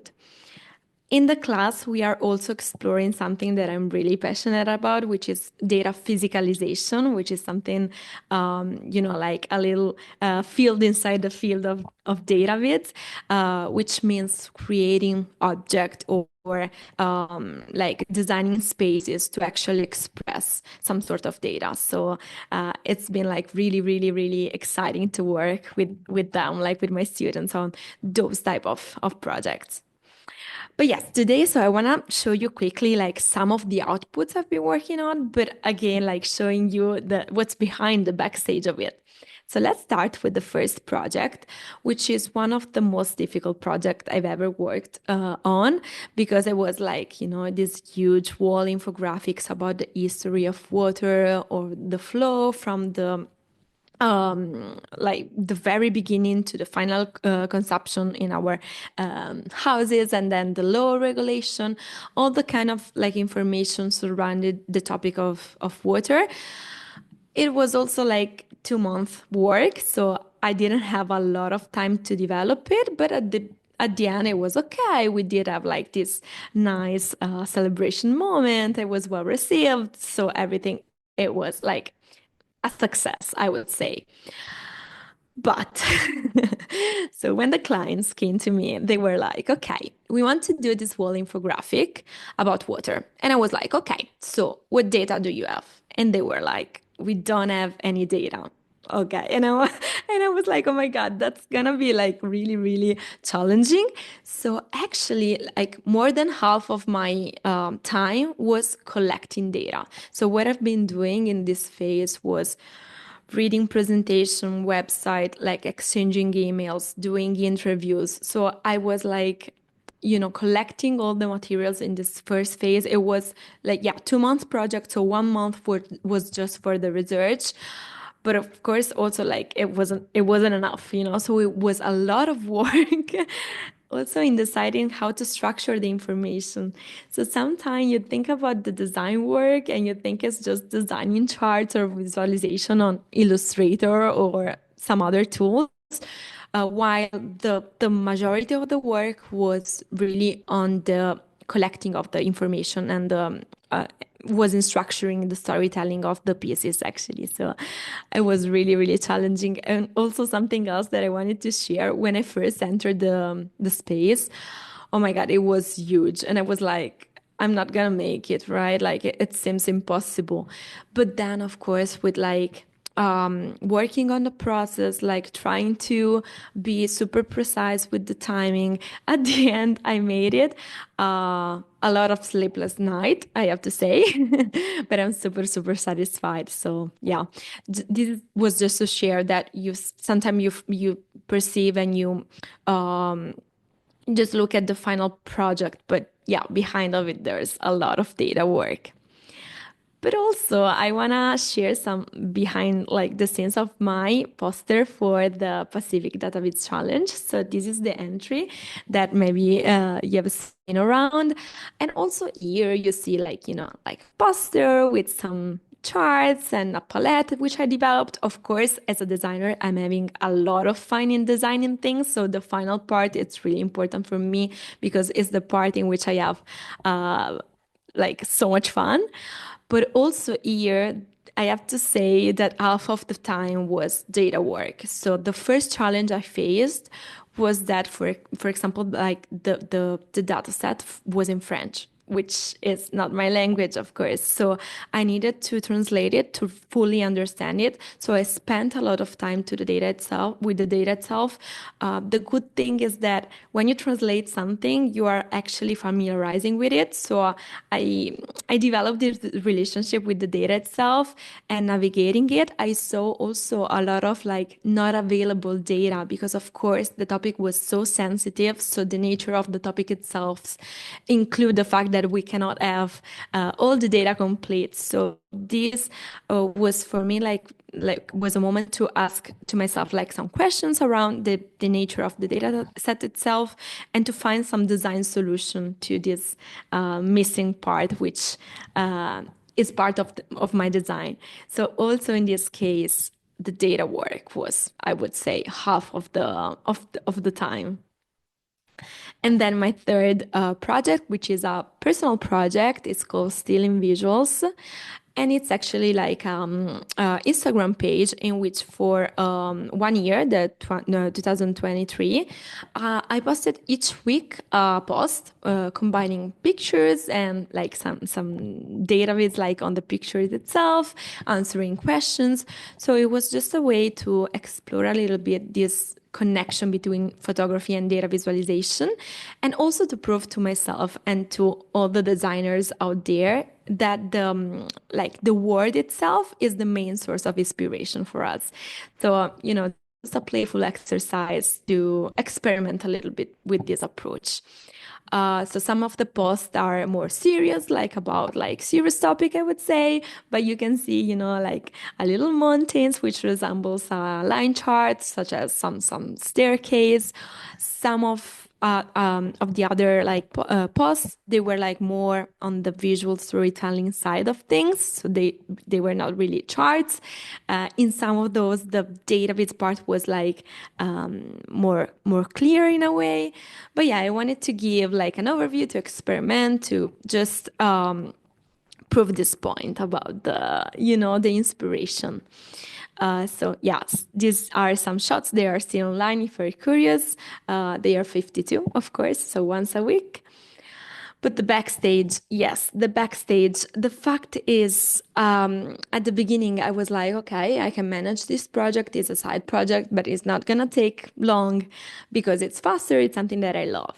In the class, we are also exploring something that I'm really passionate about, which is data physicalization, which is something, like a little field inside the field of Dataviz, which means creating object or like designing spaces to actually express some sort of data. So it's been like really, really, really exciting to work with them, like with my students on those type of projects. But yes, today, so I want to show you quickly like some of the outputs I've been working on, but again, like showing you what's behind the backstage of it. So let's start with the first project, which is one of the most difficult projects I've ever worked on, because it was like, this huge wall infographics about the history of water or the flow from the like the very beginning to the final consumption in our houses, and then the law regulation, all the kind of like information surrounded the topic of water. It was also like 2 month work, so I didn't have a lot of time to develop it, but at the end, it was okay. We did have like this nice celebration moment. It was well received, so everything, it was like a success, I would say. But so when the clients came to me, they were like, okay, we want to do this wall infographic about water. And I was like, okay, so what data do you have? And they were like, we don't have any data. Okay. And I was like, oh my God, that's gonna be like really, really challenging. So actually, like more than half of my time was collecting data. So what I've been doing in this phase was reading presentation, website, like exchanging emails, doing interviews. So I was like, collecting all the materials in this first phase. It was like, 2 month project. So 1 month was just for the research. But of course, also like it wasn't enough, so it was a lot of work also in deciding how to structure the information. So sometimes you think about the design work and you think it's just designing charts or visualization on Illustrator or some other tools, while the majority of the work was really on the collecting of the information and was in structuring the storytelling of the pieces, actually. So it was really, really challenging. And also something else that I wanted to share, when I first entered the space, oh my God, it was huge. And I was like, I'm not gonna make it, right? Like it seems impossible. But then, of course, with like working on the process, like trying to be super precise with the timing. At the end, I made it. A lot of sleepless night, I have to say, but I'm super, super satisfied. So yeah, this was just to share that sometimes you perceive and you just look at the final project, but yeah, behind of it, there's a lot of data work. But also, I want to share some behind like the scenes of my poster for the Pacific Dataviz Challenge. So this is the entry that maybe you have seen around. And also here you see like, like poster with some charts and a palette which I developed. Of course, as a designer, I'm having a lot of fun in designing things. So the final part, it's really important for me because it's the part in which I have like so much fun. But also here, I have to say that half of the time was data work. So the first challenge I faced was that, for example, like the data set was in French, which is not my language, of course. So I needed to translate it to fully understand it. So I spent a lot of time to the data itself, with the data itself. The good thing is that when you translate something, you are actually familiarizing with it. So I developed this relationship with the data itself and navigating it. I saw also a lot of like not available data because of course the topic was so sensitive. So the nature of the topic itself include the fact that we cannot have all the data complete. So this was for me like was a moment to ask to myself like some questions around the nature of the data set itself and to find some design solution to this missing part, which is part of my design. So also in this case, the data work was, I would say, half of the time. And then my third project, which is a personal project, is called Still in Visuals. And it's actually like Instagram page in which for 1 year, 2023, I posted each week a post combining pictures and like some Dataviz like on the pictures itself, answering questions. So it was just a way to explore a little bit this connection between photography and data visualization, and also to prove to myself and to all the designers out there that the word itself is the main source of inspiration for us. So, it's a playful exercise to experiment a little bit with this approach. So some of the posts are more serious, like about like serious topic, I would say, but you can see, like a little mountains, which resembles a line chart, such as some staircase. Some of the other like posts, they were like more on the visual storytelling side of things. So they were not really charts. In some of those, the database part was like more clear in a way. But yeah, I wanted to give like an overview, to experiment, to just prove this point about the inspiration. So yes, these are some shots. They are still online if you're curious. They are 52, of course, so once a week. But the backstage, yes, the fact is, at the beginning, I was like, okay, I can manage this project. It's a side project, but it's not going to take long because it's faster. It's something that I love.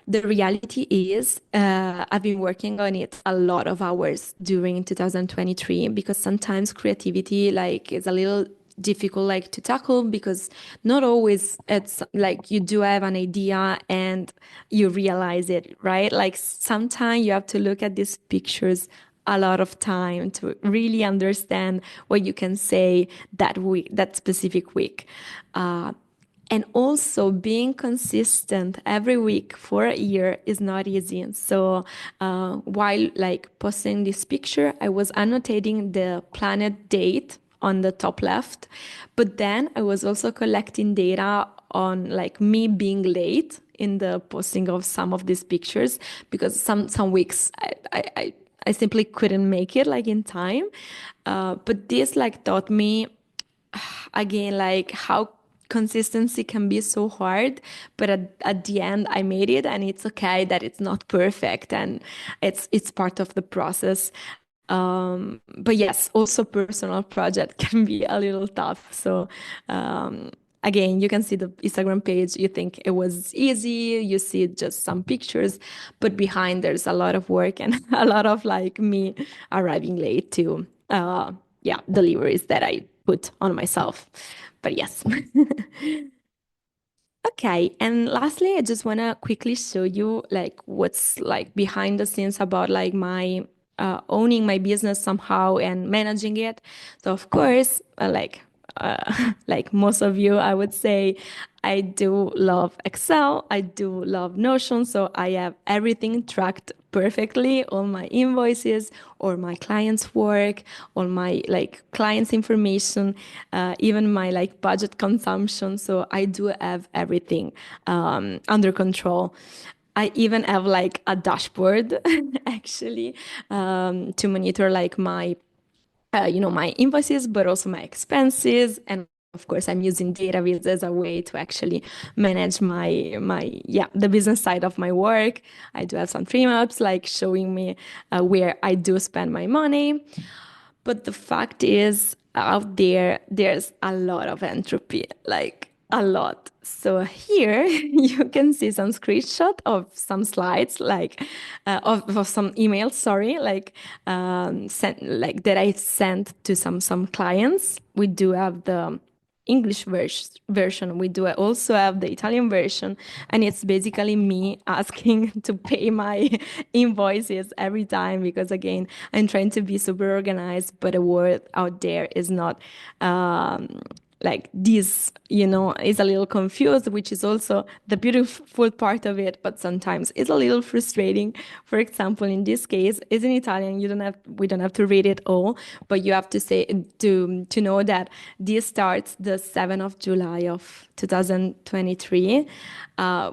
The reality is, I've been working on it a lot of hours during 2023 because sometimes creativity like is a little difficult like to tackle because not always it's like you do have an idea and you realize it, right? Like sometimes you have to look at these pictures a lot of time to really understand what you can say that week, that specific week. And also being consistent every week for a year is not easy. So while like posting this picture, I was annotating the planet date on the top left, but then I was also collecting data on like me being late in the posting of some of these pictures because some weeks I simply couldn't make it like in time. But this like taught me again like how consistency can be so hard, but at the end I made it, and it's okay that it's not perfect, and it's part of the process. But yes, also personal project can be a little tough. So again, you can see the Instagram page, you think it was easy, you see just some pictures, but behind there's a lot of work and a lot of like me arriving late to deliveries that I put on myself. But yes. Okay, and lastly, I just want to quickly show you like what's like behind the scenes about like my owning my business somehow and managing it. So of course, like most of you, I would say I do love Excel. I do love Notion. So I have everything tracked perfectly, all my invoices, or my clients' work, all my like clients' information, even my like budget consumption. So I do have everything under control. I even have like a dashboard actually to monitor like my my invoices, but also my expenses, and of course, I'm using Dataviz as a way to actually manage the business side of my work. I do have some frame ups like showing me where I do spend my money. But the fact is, out there, there's a lot of entropy, like a lot. So here you can see some screenshot of some slides, like of some emails, sorry, like that I sent to some clients. We do have the English version. We do also have the Italian version, and it's basically me asking to pay my invoices every time because, again, I'm trying to be super organized, but the word out there is not like this, is a little confused, which is also the beautiful part of it, but sometimes it's a little frustrating. For example, in this case, it's in Italian. We don't have to read it all, but you have to say to know that this starts the 7th of July of 2023,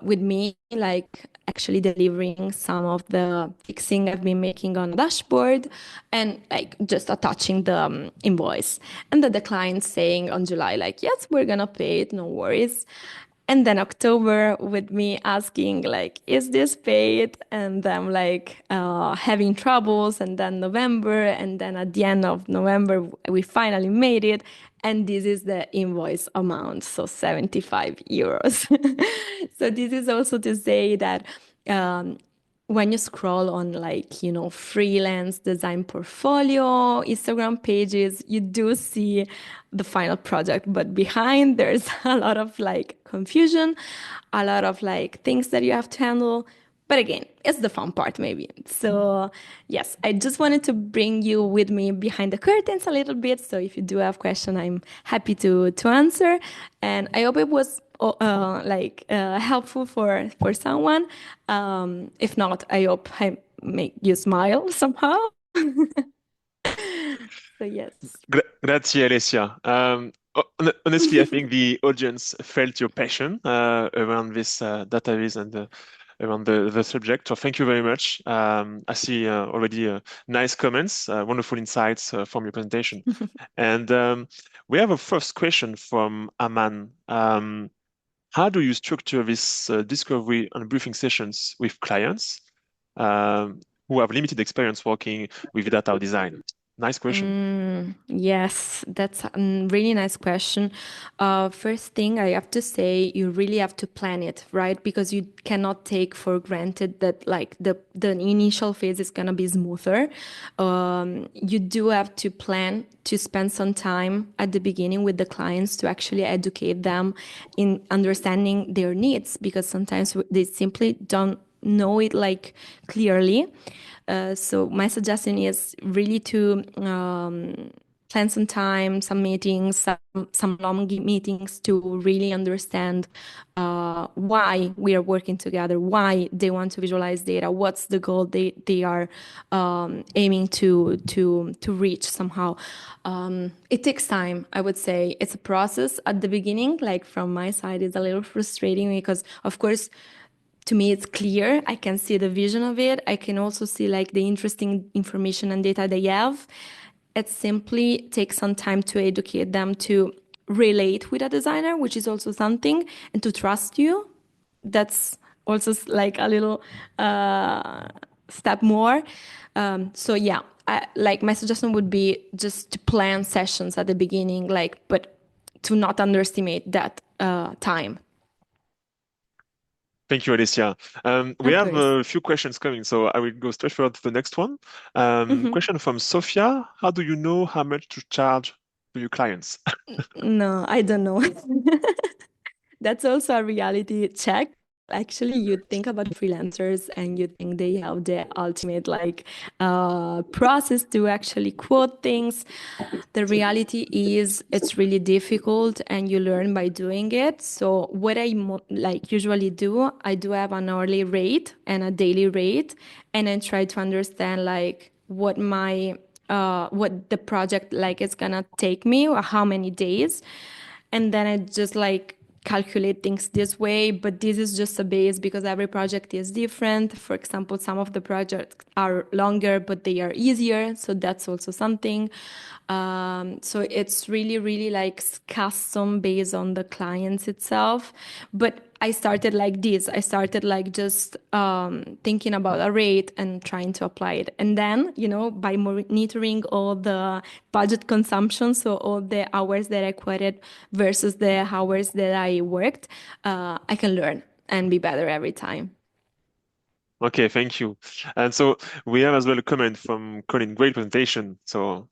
with me like actually delivering some of the fixing I've been making on the dashboard and like just attaching the invoice. And then the client saying on July, like, yes, we're gonna pay it, no worries. And then October with me asking like, is this paid? And then like having troubles. And then November. And then at the end of November, we finally made it. And this is the invoice amount, so 75 euros. So this is also to say that when you scroll on like, freelance design portfolio, Instagram pages, you do see the final project, but behind there's a lot of like confusion, a lot of like things that you have to handle. But again, it's the fun part maybe. So yes, I just wanted to bring you with me behind the curtains a little bit. So if you do have questions, I'm happy to answer. And I hope it was helpful for someone. If not, I hope I make you smile somehow. So yes. Grazie, Alessia. Honestly, I think the audience felt your passion around this Dataviz and around the subject. So thank you very much. I see already nice comments, wonderful insights from your presentation. And we have a first question from Aman. How do you structure this discovery and briefing sessions with clients who have limited experience working with data or design? Nice question. Yes, that's a really nice question. First thing I have to say, you really have to plan it, right? Because you cannot take for granted that like the initial phase is gonna be smoother. You do have to plan to spend some time at the beginning with the clients to actually educate them in understanding their needs, because sometimes they simply don't know it like clearly. So my suggestion is really to plan some time, some meetings, some long meetings to really understand why we are working together, why they want to visualize data, what's the goal they are aiming to reach somehow. It takes time, I would say. It's a process at the beginning. Like from my side, it's a little frustrating because, of course, to me, it's clear. I can see the vision of it. I can also see like the interesting information and data they have. It simply takes some time to educate them to relate with a designer, which is also something, and to trust you. That's also like a little step more. So yeah, like my suggestion would be just to plan sessions at the beginning, but to not underestimate that time. Thank you, Alessia. We have a few questions coming, so I will go straight forward to the next one. Question from Sophia. How do you know how much to charge to your clients? No, I don't know. That's also a reality check. Actually, you think about freelancers and you think they have the ultimate process to actually quote things. The reality is it's really difficult and you learn by doing it. So what I usually do, I do have an hourly rate and a daily rate, and I try to understand what the project is gonna take me or how many days. And then I just calculate things this way, but this is just a base because every project is different. For example, some of the projects are longer, but they are easier. So that's also something. So it's really, really like custom based on the clients itself. But I started like this. I started like just thinking about a rate and trying to apply it. And then, by monitoring all the budget consumption, so all the hours that I quoted versus the hours that I worked, I can learn and be better every time. Okay, thank you. And so we have as well a comment from Colin. Great presentation. So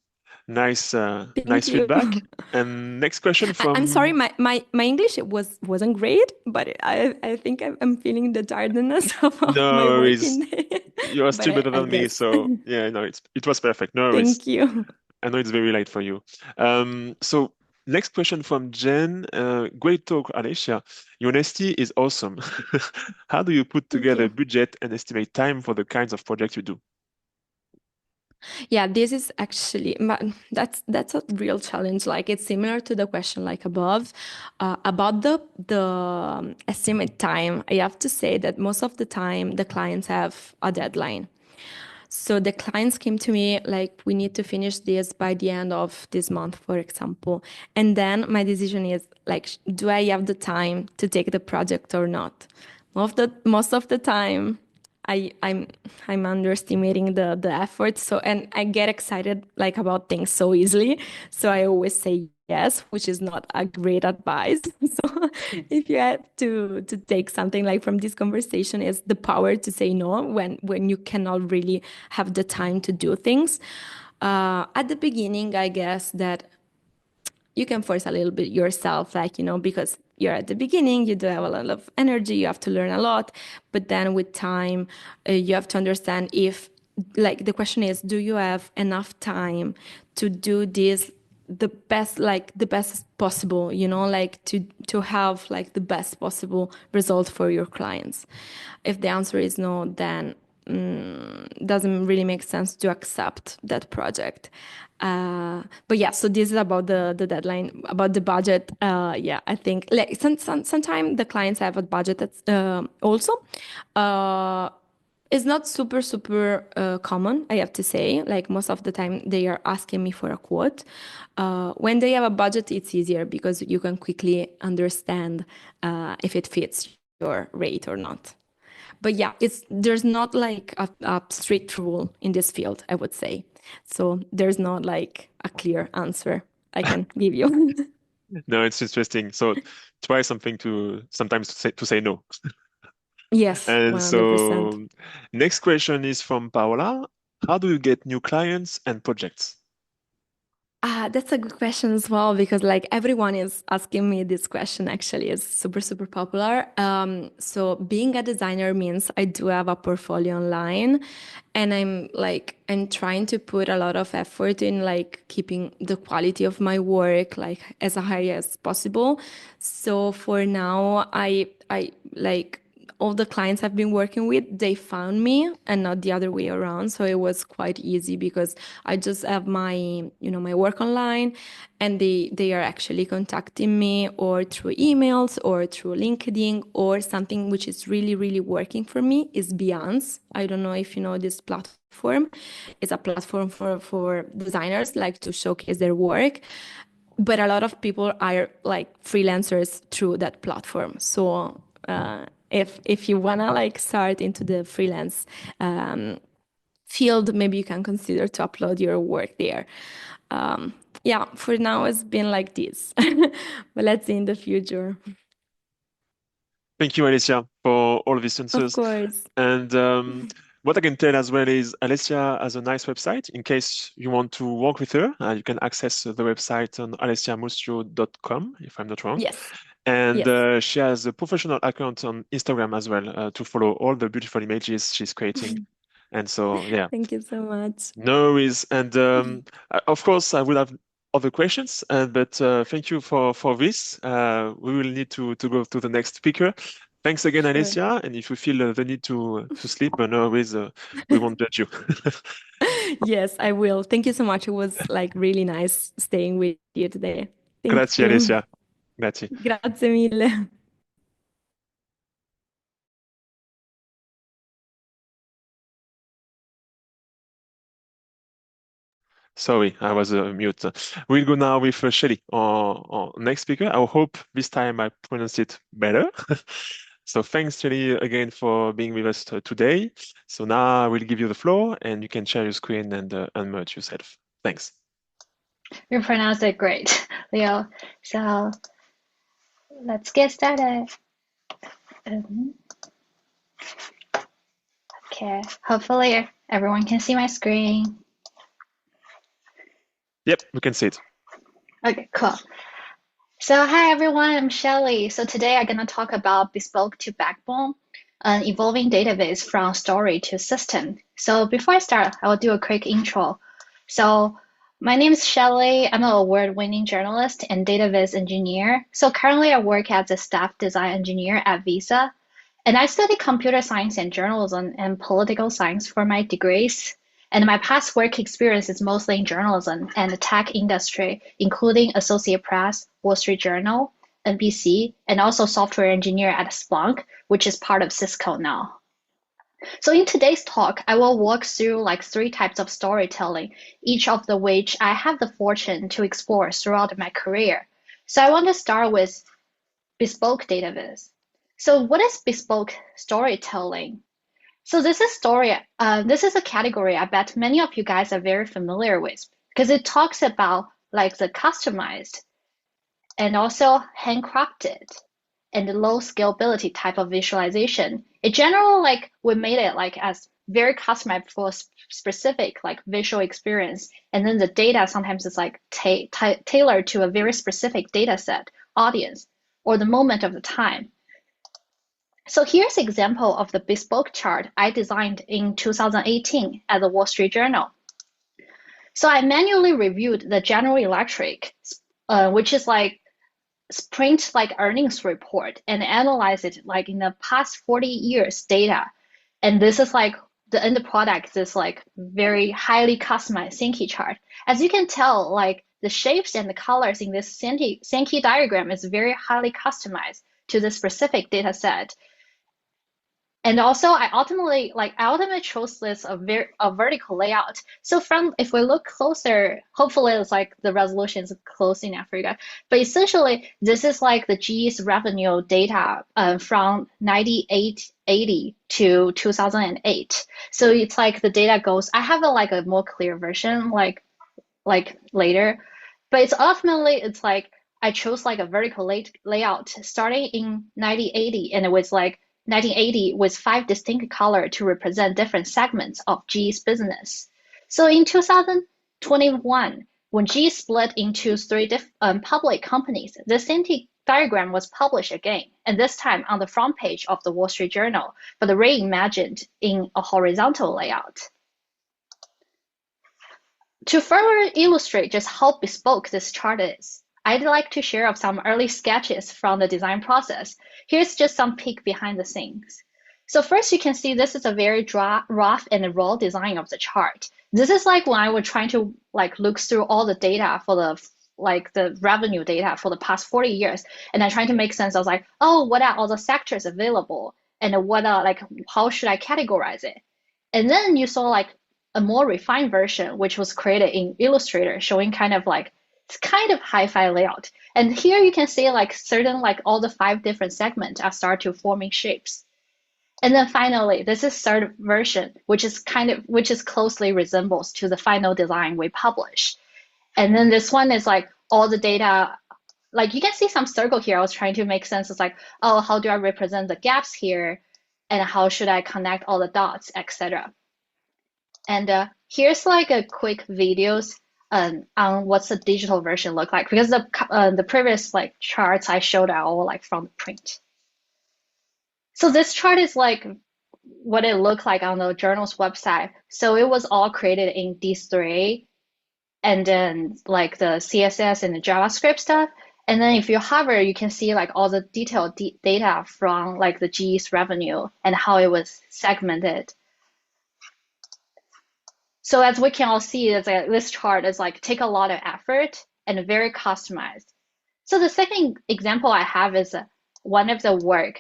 nice, Thank nice you. feedback. And next question I'm sorry, from my English wasn't great, but I think I'm feeling the tiredness of no my worries. working day. You are But still better I than me, guess. so yeah, no, it was perfect. No worries. Thank you. I know it's very late for you. So next question from Jen. Great talk, Alessia. Your honesty is awesome. How do you put Thank together you. budget and estimate time for the kinds of projects you do? Yeah, this is actually that's a real challenge. Like it's similar to the question like above about the estimate time. I have to say that most of the time the clients have a deadline. So the clients came to me like, we need to finish this by the end of this month, for example. And then my decision is like, do I have the time to take the project or not? Most of the time, I'm underestimating the effort. So, and I get excited like about things so easily. So I always say yes, which is not a great advice. So if you had to take something like from this conversation is the power to say no when you cannot really have the time to do things. At the beginning, I guess that you can force a little bit yourself, like, because you're at the beginning, you do have a lot of energy, you have to learn a lot. But then with time, you have to understand if, like, the question is, do you have enough time to do this the best possible, like to have like the best possible result for your clients? If the answer is no, then doesn't really make sense to accept that project. But yeah, so this is about the deadline, about the budget. Yeah, I think like sometimes the clients have a budget that's also. It's not super common, I have to say. Like most of the time, they are asking me for a quote. When they have a budget, it's easier because you can quickly understand if it fits your rate or not. But yeah, there's not like a strict rule in this field, I would say. So there's not like a clear answer I can give you. No, it's interesting. So try something to sometimes to say no. Yes, And 100%. so next question is from Paola. How do you get new clients and projects? That's a good question as well, because like everyone is asking me this question actually is super popular. So being a designer means I do have a portfolio online, and I'm trying to put a lot of effort in like keeping the quality of my work like as high as possible. So for now, I like all the clients I've been working with, they found me and not the other way around. So it was quite easy because I just have my work online, and they are actually contacting me or through emails or through LinkedIn, or something which is really, really working for me is Behance. I don't know if you know this platform. It's a platform for designers like to showcase their work. But a lot of people are like freelancers through that platform. So if you wanna like start into the freelance field, maybe you can consider to upload your work there. Yeah, for now it's been like this, but let's see in the future. Thank you, Alessia, for all of these Of answers. course. And what I can tell as well is Alessia has a nice website. In case you want to work with her, you can access the website on alessiamusio.com, if I'm not wrong. Yes. And Yes. she has a professional account on Instagram as well to follow all the beautiful images she's creating. And so, yeah, Thank you so much. no worries. And of course, I will have other questions, but thank you for this. We will need to go to the next speaker. Thanks again, Sure. Alessia. And if you feel the need to sleep, no worries, we won't judge you. Yes, I will. Thank you so much. It was like really nice staying with you today. Thank Grazie, you. Alessia. Grazie. Grazie mille. Sorry, I was mute. We'll go now with Shelly, our next speaker. I hope this time I pronounced it better. So thanks, Shelly, again for being with us today. So now I will give you the floor and you can share your screen and unmute yourself. Thanks. You pronounced it great, Leo. So let's get started. Okay, hopefully everyone can see my screen. Yep, we can see it. Okay, cool. So hi everyone, I'm Shelly. So today I'm gonna talk about bespoke to backbone, an evolving database from story to system. So before I start, I will do a quick intro. So my name is Shelly. I'm an award-winning journalist and Dataviz engineer. So currently I work as a staff design engineer at Visa. And I study computer science and journalism and political science for my degrees. And my past work experience is mostly in journalism and the tech industry, including Associated Press, Wall Street Journal, NBC, and also software engineer at Splunk, which is part of Cisco now. So in today's talk, I will walk through like 3 types of storytelling, each of the which I have the fortune to explore throughout my career. So I want to start with bespoke database. So what is bespoke storytelling? So this is a category I bet many of you guys are very familiar with because it talks about like the customized and also handcrafted and the low scalability type of visualization. In general, like we made it like as very customized for specific like visual experience, and then the data sometimes is like tailored to a very specific data set, audience, or the moment of the time. So here's an example of the bespoke chart I designed in 2018 at the Wall Street Journal. So I manually reviewed the General Electric, which is like print like earnings report and analyze it like in the past 40 years data. And this is like the end product is like very highly customized Sankey chart. As you can tell, like the shapes and the colors in this Sankey diagram is very highly customized to the specific data set. And also, I ultimately chose this a vertical layout. So if we look closer, hopefully it's like the resolution is close enough for you guys. But essentially, this is like the GE's revenue data from 9880 to 2008. So it's like the data goes. I have a more clear version like later, but it's like I chose like a vertical layout starting in 1980, and it was like 1980 with 5 distinct colors to represent different segments of GE's business. So in 2021, when GE split into 3 public companies, the same diagram was published again, and this time on the front page of the Wall Street Journal, but reimagined in a horizontal layout. To further illustrate just how bespoke this chart is, I'd like to share some early sketches from the design process. Here's just some peek behind the scenes. So first you can see this is a very rough and raw design of the chart. This is like when I was trying to like look through all the data for the revenue data for the past 40 years, and I'm trying to make sense. I was like, oh, what are all the sectors available, and what are like how should I categorize it? And then you saw like a more refined version, which was created in Illustrator, showing kind of hi-fi layout. And here you can see like certain like all the 5 different segments are start to forming shapes. And then finally, this is third version, which is closely resembles to the final design we published. And then this one is like all the data, like you can see some circle here. I was trying to make sense. It's like, oh, how do I represent the gaps here? And how should I connect all the dots, etc. And here's like a quick videos on what's the digital version look like, because the previous like charts I showed are all like from the print. So this chart is like what it looked like on the journal's website. So it was all created in D3, and then like the CSS and the JavaScript stuff. And then if you hover, you can see like all the detailed data from like the GE's revenue and how it was segmented. So as we can all see, this chart is like take a lot of effort and very customized. So the second example I have is one of the work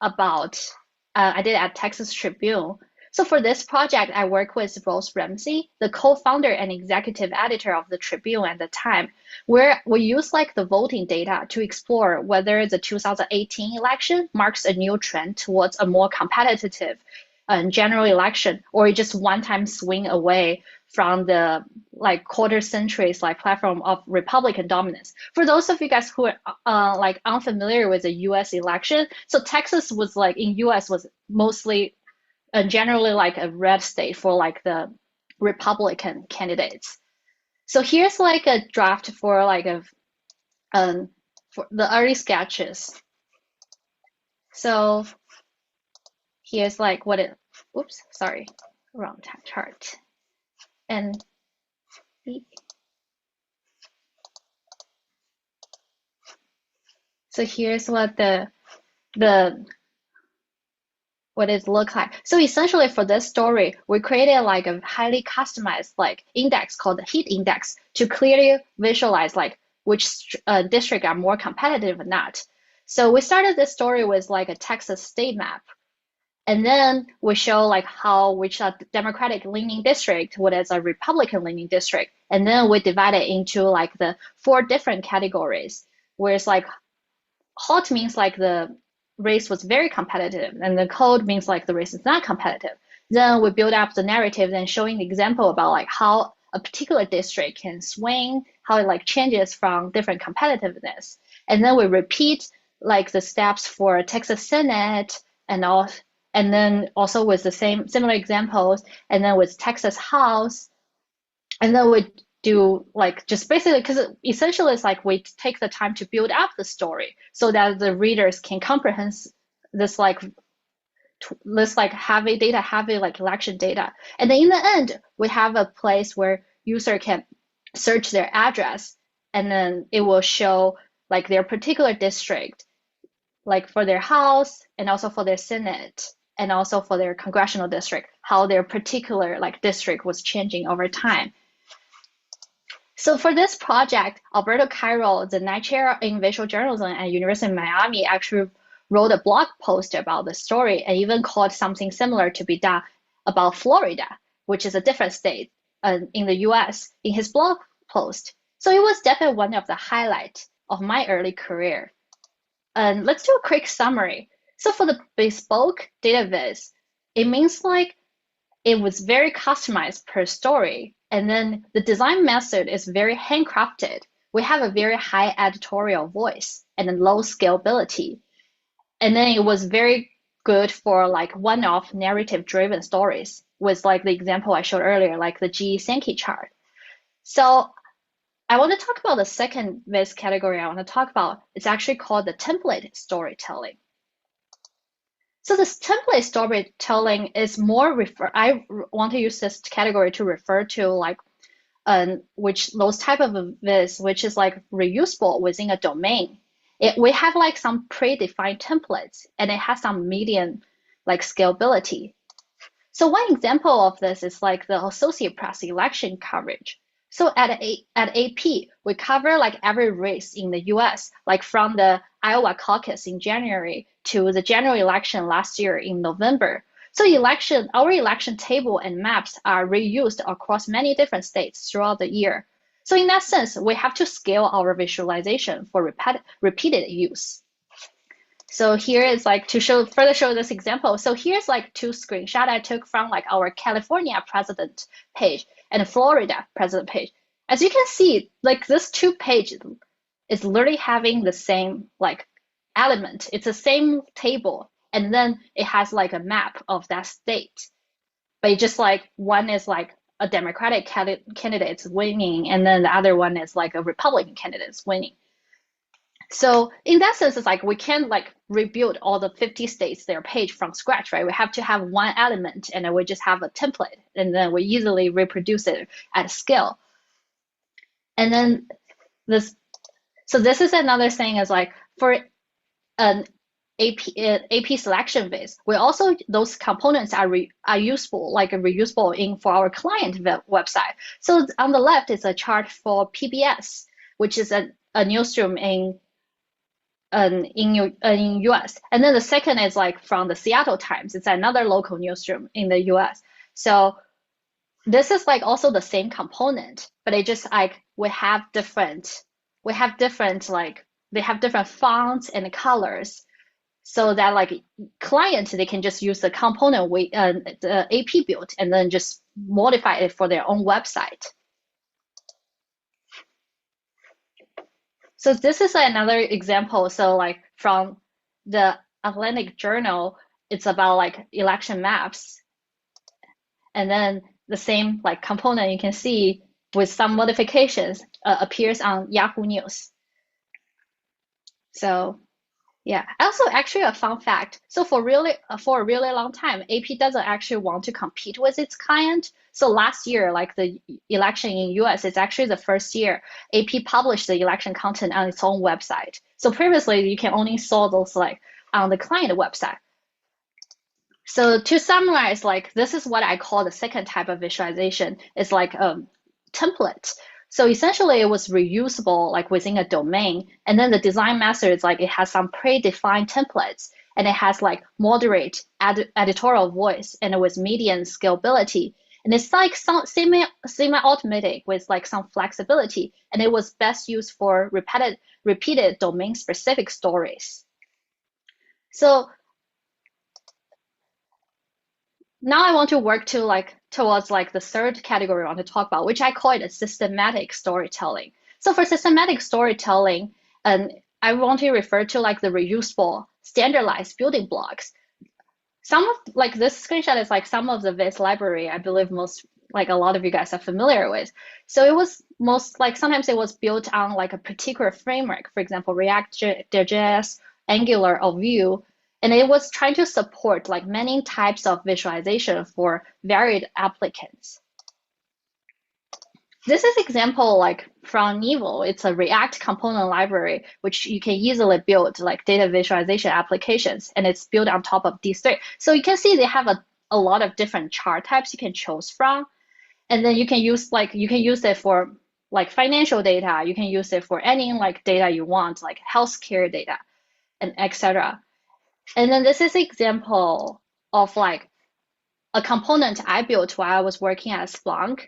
about I did at Texas Tribune. So for this project, I work with Rose Ramsey, the co-founder and executive editor of the Tribune at the time, where we use like the voting data to explore whether the 2018 election marks a new trend towards a more competitive general election, or just one-time swing away from the like quarter centuries like platform of Republican dominance. For those of you guys who are like unfamiliar with the U.S. election, so Texas was like in U.S. was mostly generally like a red state for like the Republican candidates. So here's like a draft for like a for the early sketches. So here's like what it. Oops, sorry, wrong chart. And so here's what what it look like. So essentially for this story, we created like a highly customized like index called the heat index to clearly visualize like which district are more competitive or not. So we started this story with like a Texas state map. And then we show like how which are Democratic leaning district, what is a Republican leaning district. And then we divide it into like the 4 different categories, where it's like hot means like the race was very competitive, and the cold means like the race is not competitive. Then we build up the narrative and showing the example about like how a particular district can swing, how it like changes from different competitiveness. And then we repeat like the steps for Texas Senate and all. And then also with the similar examples, and then with Texas House, and then we do like just basically because essentially it's like we take the time to build up the story so that the readers can comprehend this like heavy like election data. And then in the end, we have a place where user can search their address, and then it will show like their particular district, like for their house and also for their Senate, and also for their congressional district, how their particular like district was changing over time. So for this project, Alberto Cairo, the Knight Chair in Visual Journalism at University of Miami, actually wrote a blog post about the story and even called something similar to be done about Florida, which is a different state in the US, in his blog post. So it was definitely one of the highlights of my early career. Let's do a quick summary. So for the bespoke Dataviz, it means like it was very customized per story. And then the design method is very handcrafted. We have a very high editorial voice and a low scalability. And then it was very good for like one-off narrative-driven stories with like the example I showed earlier, like the GE Sankey chart. So I want to talk about the second Viz category I want to talk about. It's actually called the template storytelling. So this template storytelling is more I want to use this category to refer to like which those type of Viz, which is like reusable within a domain. We have like some predefined templates, and it has some medium like scalability. So one example of this is like the Associated Press election coverage. So at AP, we cover like every race in the US, like from the Iowa caucus in January to the general election last year in November. So our election table and maps are reused across many different states throughout the year. So in that sense, we have to scale our visualization for repeated use. So here is like to further show this example. So here's like 2 screenshots I took from like our California president page and Florida president page. As you can see, like this 2 pages is literally having the same like element. It's the same table, and then it has like a map of that state. But just like one is like a Democratic candidate winning, and then the other one is like a Republican candidate winning. So in that sense, it's like we can't like rebuild all the 50 states their page from scratch, right? We have to have one element, and then we just have a template, and then we easily reproduce it at scale. And then this is another thing is like for an AP selection base, we also those components are useful, like reusable for our client website. So on the left is a chart for PBS, which is a newsroom in US. And then the second is like from the Seattle Times. It's another local newsroom in the US. So this is like also the same component, but it just like we have different like they have different fonts and colors, so that like clients, they can just use the component the AP built and then just modify it for their own website. So this is another example. So like from the Atlantic Journal, it's about like election maps. And then the same like component you can see with some modifications appears on Yahoo News. So yeah, also actually a fun fact. So for a really long time, AP doesn't actually want to compete with its client. So last year, like the election in US, it's actually the first year AP published the election content on its own website. So previously you can only saw those like on the client website. So to summarize, like this is what I call the second type of visualization. It's like template. So essentially it was reusable like within a domain. And then the design method is like it has some predefined templates, and it has like moderate editorial voice and with median scalability. And it's like some semi-automatic with like some flexibility. And it was best used for repeated domain specific stories. So now I want to work towards like the third category I want to talk about, which I call it a systematic storytelling. So for systematic storytelling, I want to refer to like the reusable standardized building blocks. Some of like this screenshot is like some of the Viz library I believe most like a lot of you guys are familiar with. So it was most like sometimes it was built on like a particular framework, for example, React.js, Angular, or Vue. And it was trying to support like many types of visualization for varied applicants. This is example like from Nevo. It's a React component library, which you can easily build like data visualization applications, and it's built on top of these three. So you can see they have a lot of different chart types you can choose from. And then you can use it for like financial data. You can use it for any like data you want, like healthcare data and etc. And then this is an example of like a component I built while I was working at Splunk.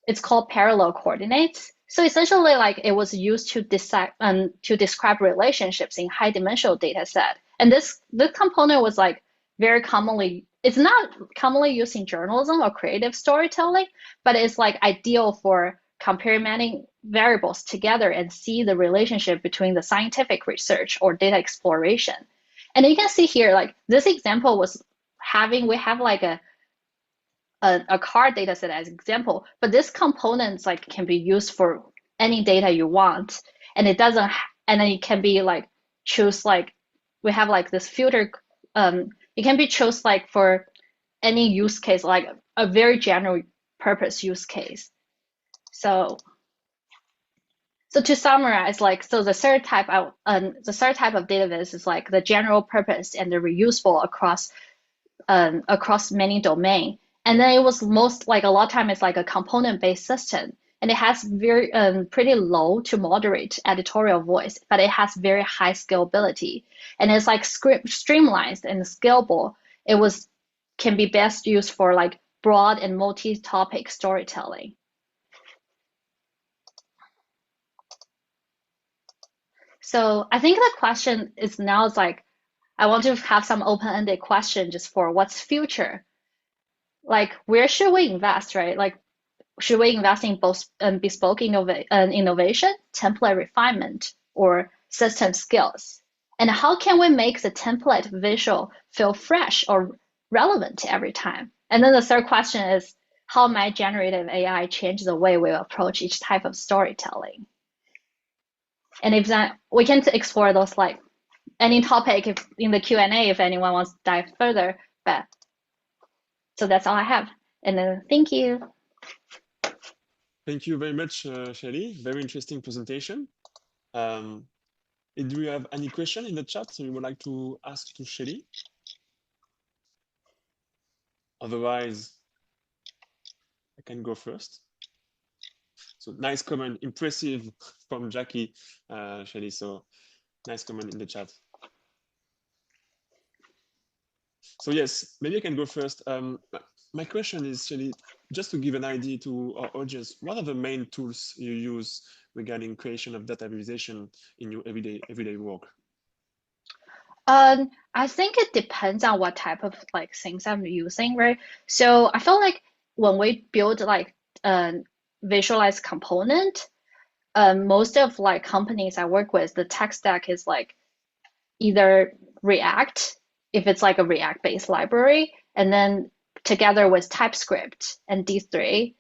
It's called parallel coordinates. So essentially, like it was used to describe relationships in high-dimensional data set. And this component was like it's not commonly used in journalism or creative storytelling, but it's like ideal for comparing many variables together and see the relationship between the scientific research or data exploration. And you can see here, like this example was we have like a car data set as example, but this components like can be used for any data you want. And it doesn't, and then it can be like choose like, we have like this filter, it can be choose like for any use case, like a very general purpose use case. So to summarize, like, so the third type of Dataviz is like the general purpose and the reusable across many domain. And then it was most like a lot of time it's like a component-based system, and it has very pretty low to moderate editorial voice, but it has very high scalability, and it's like streamlined and scalable. Can be best used for like broad and multi-topic storytelling. So I think the question is now is like, I want to have some open-ended question just for what's future. Like, where should we invest, right? Like, should we invest in both bespoke innovation, template refinement, or system skills? And how can we make the template visual feel fresh or relevant every time? And then the third question is, how might generative AI change the way we approach each type of storytelling? And if that, we can explore those like any topic in the Q&A if anyone wants to dive further. But so that's all I have. And then thank you. Thank you very much, Shelly. Very interesting presentation. Do you have any question in the chat you would like to ask to Shelly? Otherwise, I can go first. So nice comment, impressive from Jackie, Shelly. So nice comment in the chat. So yes, maybe I can go first. My question is, Shelly, just to give an idea to our audience, what are the main tools you use regarding creation of data visualization in your everyday work? I think it depends on what type of like things I'm using, right? So I feel like when we build like a visualized component, most of like companies I work with, the tech stack is like either React, if it's like a React-based library, and then together with TypeScript and D3.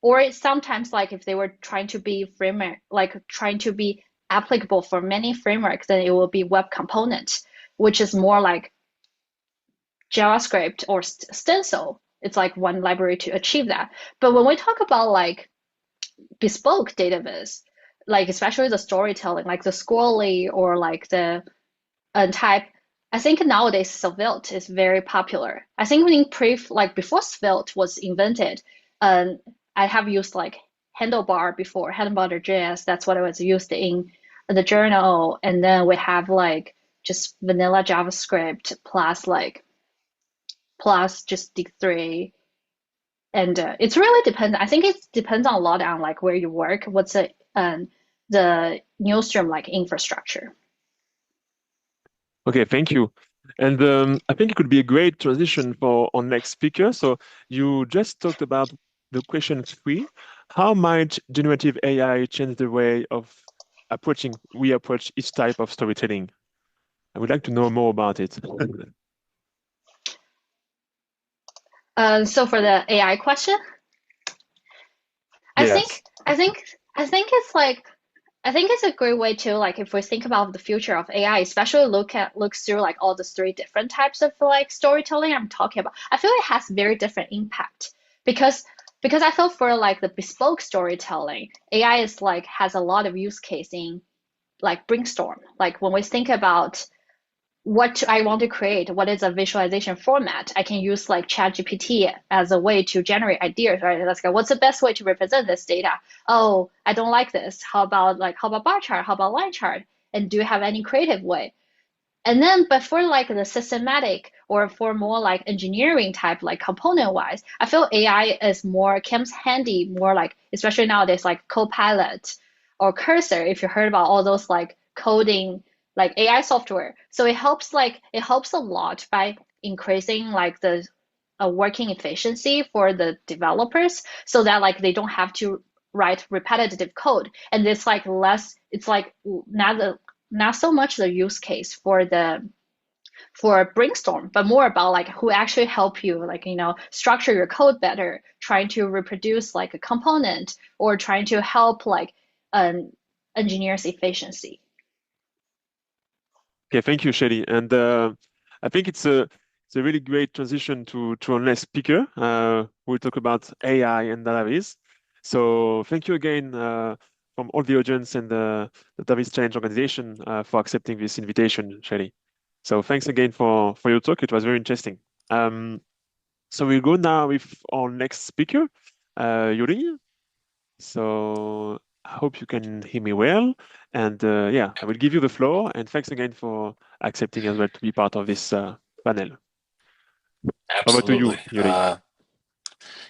Or it's sometimes like if they were trying to be framework, like trying to be applicable for many frameworks, then it will be web component, which is more like JavaScript or Stencil. It's like one library to achieve that. But when we talk about like bespoke Dataviz, like especially the storytelling, like the Squally or like the type, I think nowadays Svelte is very popular. I think before Svelte was invented, I have used like Handlebar before, Handlebar.js. That's what I was used in the journal. And then we have like just vanilla JavaScript plus just D3. And it's really depends. I think it depends on a lot on like where you work, what's the Newsroom like infrastructure. Okay, thank you. And I think it could be a great transition for our next speaker. So you just talked about the question 3. How might generative AI change the way of we approach each type of storytelling? I would like to know more about it. So for the AI question, Yes. I think it's like I think it's a great way to like if we think about the future of AI, especially looks through like all the 3 different types of like storytelling I'm talking about. I feel it has very different impact because I feel for like the bespoke storytelling, AI is like has a lot of use case in like brainstorm. Like when we think about what I want to create, what is a visualization format, I can use like ChatGPT as a way to generate ideas, right? Let's go, what's the best way to represent this data? Oh, I don't like this. How about bar chart? How about line chart? And do you have any creative way? And then, but for like the systematic or for more like engineering type, like component wise, I feel AI comes handy more like, especially nowadays, like Copilot or Cursor, if you heard about all those like coding, like AI software. So it helps a lot by increasing like the working efficiency for the developers so that like they don't have to write repetitive code. And it's like not so much the use case for brainstorm, but more about like who actually help you, like, structure your code better, trying to reproduce like a component or trying to help like engineers efficiency. Okay, thank you, Shelly. And I think it's a really great transition to our next speaker. We'll talk about AI and Dataviz. So thank you again from all the audience and the Dataviz Challenge organization for accepting this invitation, Shelly. So thanks again for your talk. It was very interesting. So we'll go now with our next speaker, Yuri. So I hope you can hear me well. And yeah, I will give you the floor. And thanks again for accepting as well to be part of this panel. Over to you, Absolutely. Yuri.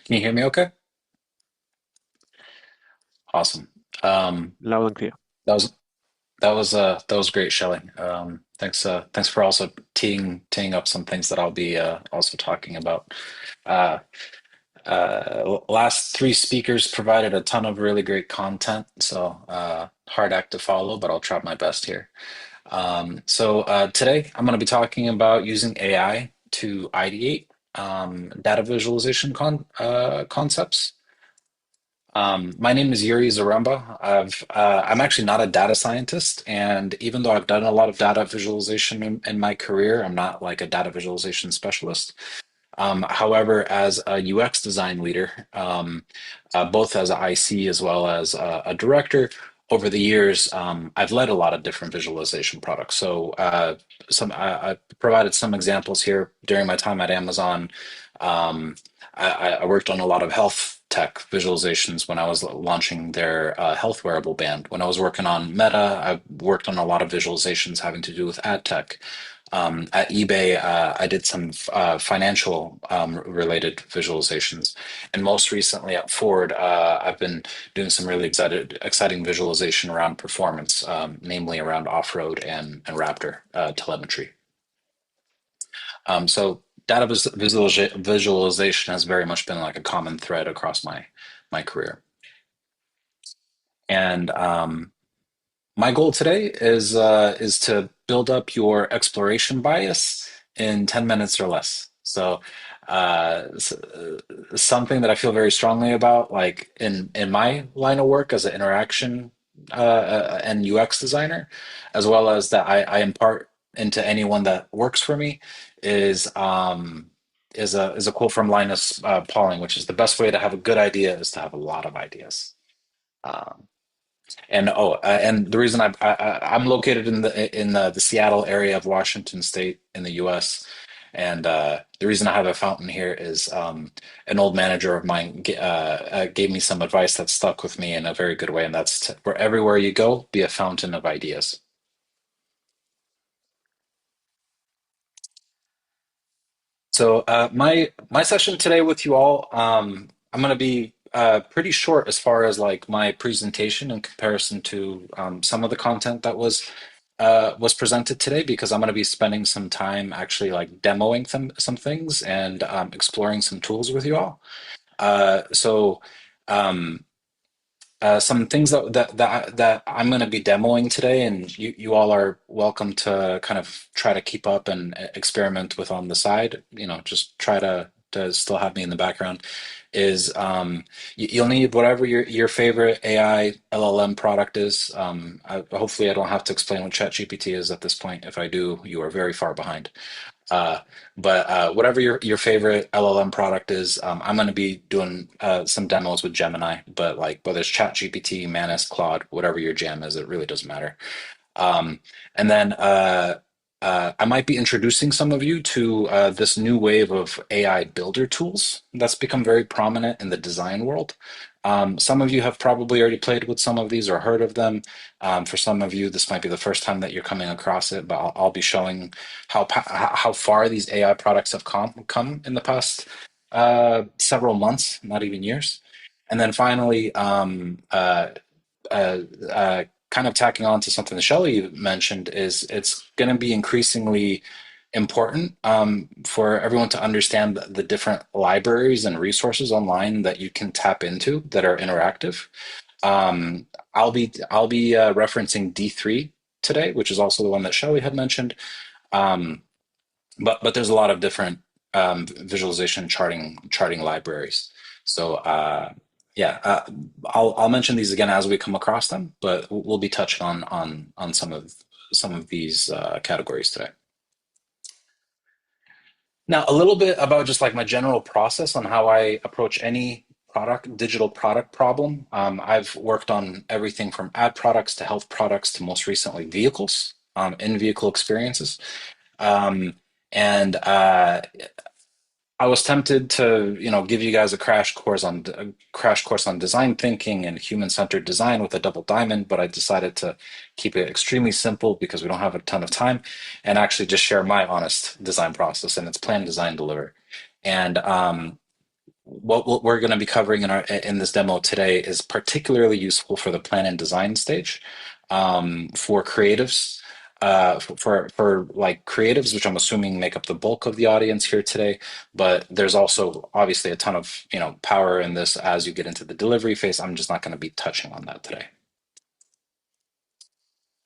Can you hear me okay? Awesome. Loud and clear. That was great, Shelly. Thanks for also teeing up some things that I'll be also talking about. Last 3 speakers provided a ton of really great content, so hard act to follow, but I'll try my best here. So today I'm going to be talking about using AI to ideate data visualization concepts. My name is Yuri Zaremba. I'm actually not a data scientist, and even though I've done a lot of data visualization in my career, I'm not like a data visualization specialist. However, as a UX design leader, both as an IC as well as a director, over the years, I've led a lot of different visualization products. So I provided some examples here during my time at Amazon. I worked on a lot of health tech visualizations when I was launching their health wearable band. When I was working on Meta, I worked on a lot of visualizations having to do with ad tech. At eBay, I did some financial related visualizations. And most recently at Ford, I've been doing some really exciting visualization around performance, namely around off-road and Raptor telemetry. So data visualization has very much been like a common thread across my career. And my goal today is to build up your exploration bias in 10 minutes or less. So something that I feel very strongly about, like in my line of work as an interaction and UX designer, as well as that I impart into anyone that works for me, is a quote from Linus Pauling, which is the best way to have a good idea is to have a lot of ideas. And the reason I'm located in the Seattle area of Washington State in the U.S. And the reason I have a fountain here is an old manager of mine gave me some advice that stuck with me in a very good way, and that's where everywhere you go, be a fountain of ideas. So my session today with you all, I'm going to be pretty short as far as like my presentation in comparison to some of the content that was presented today, because I'm going to be spending some time actually like demoing some things and exploring some tools with you all. Some things that I'm going to be demoing today, and you all are welcome to kind of try to keep up and experiment with on the side. You know, just try to still have me in the background. Is you'll need whatever your favorite AI LLM product is. Hopefully, I don't have to explain what ChatGPT is at this point. If I do, you are very far behind. But whatever your favorite LLM product is, I'm going to be doing some demos with Gemini, but like whether it's ChatGPT, Manus, Claude, whatever your jam is, it really doesn't matter. And then I might be introducing some of you to this new wave of AI builder tools that's become very prominent in the design world. Some of you have probably already played with some of these or heard of them. For some of you, this might be the first time that you're coming across it, but I'll be showing how far these AI products have come in the past several months, not even years. And then finally, kind of tacking on to something that Shelly mentioned, is it's going to be increasingly important for everyone to understand the different libraries and resources online that you can tap into that are interactive. I'll be referencing D3 today, which is also the one that Shelly had mentioned. But there's a lot of different visualization charting libraries. So I'll mention these again as we come across them, but we'll be touching on some of these categories today. Now, a little bit about just like my general process on how I approach any digital product problem. I've worked on everything from ad products to health products to most recently vehicles, in-vehicle experiences. I was tempted to, give you guys a crash course on design thinking and human-centered design with a double diamond, but I decided to keep it extremely simple because we don't have a ton of time, and actually just share my honest design process, and it's plan, design, deliver. And what we're going to be covering in this demo today is particularly useful for the plan and design stage, for creatives. For like creatives, which I'm assuming make up the bulk of the audience here today, but there's also obviously a ton of power in this as you get into the delivery phase. I'm just not going to be touching on that today.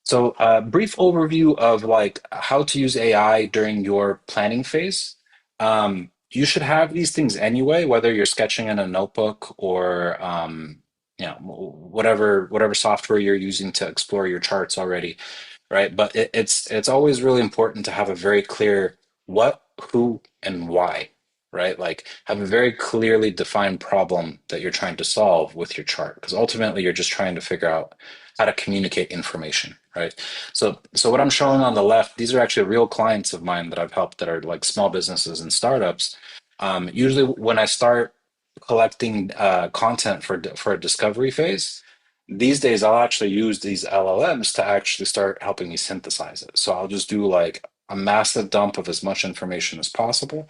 So brief overview of like how to use AI during your planning phase. You should have these things anyway, whether you're sketching in a notebook or whatever software you're using to explore your charts already. Right, but it's always really important to have a very clear what, who, and why, right? Like have a very clearly defined problem that you're trying to solve with your chart, because ultimately you're just trying to figure out how to communicate information, right? So what I'm showing on the left, these are actually real clients of mine that I've helped that are like small businesses and startups. Usually when I start collecting content for a discovery phase, these days I'll actually use these LLMs to actually start helping me synthesize it. So I'll just do like a massive dump of as much information as possible.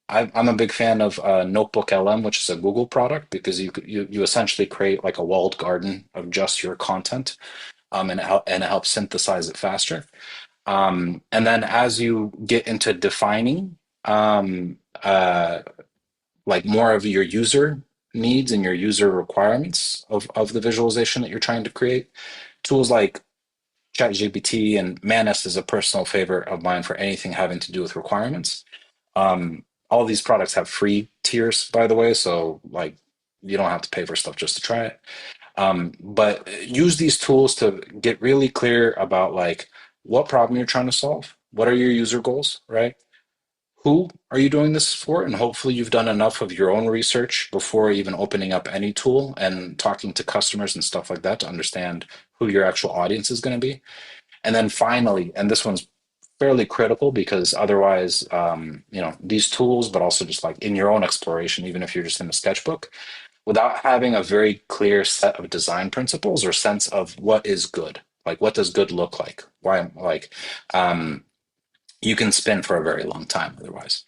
I'm a big fan of Notebook LM, which is a Google product, because you essentially create like a walled garden of just your content, and it helps synthesize it faster. And then as you get into defining like more of your user needs and your user requirements of the visualization that you're trying to create, tools like ChatGPT and Manus is a personal favorite of mine for anything having to do with requirements. All these products have free tiers, by the way, so like you don't have to pay for stuff just to try it. But use these tools to get really clear about like what problem you're trying to solve, what are your user goals, right? Who are you doing this for? And hopefully you've done enough of your own research before even opening up any tool and talking to customers and stuff like that to understand who your actual audience is going to be. And then finally, and this one's fairly critical because otherwise, these tools, but also just like in your own exploration, even if you're just in a sketchbook, without having a very clear set of design principles or sense of what is good, like what does good look like? Why, like, you can spin for a very long time otherwise.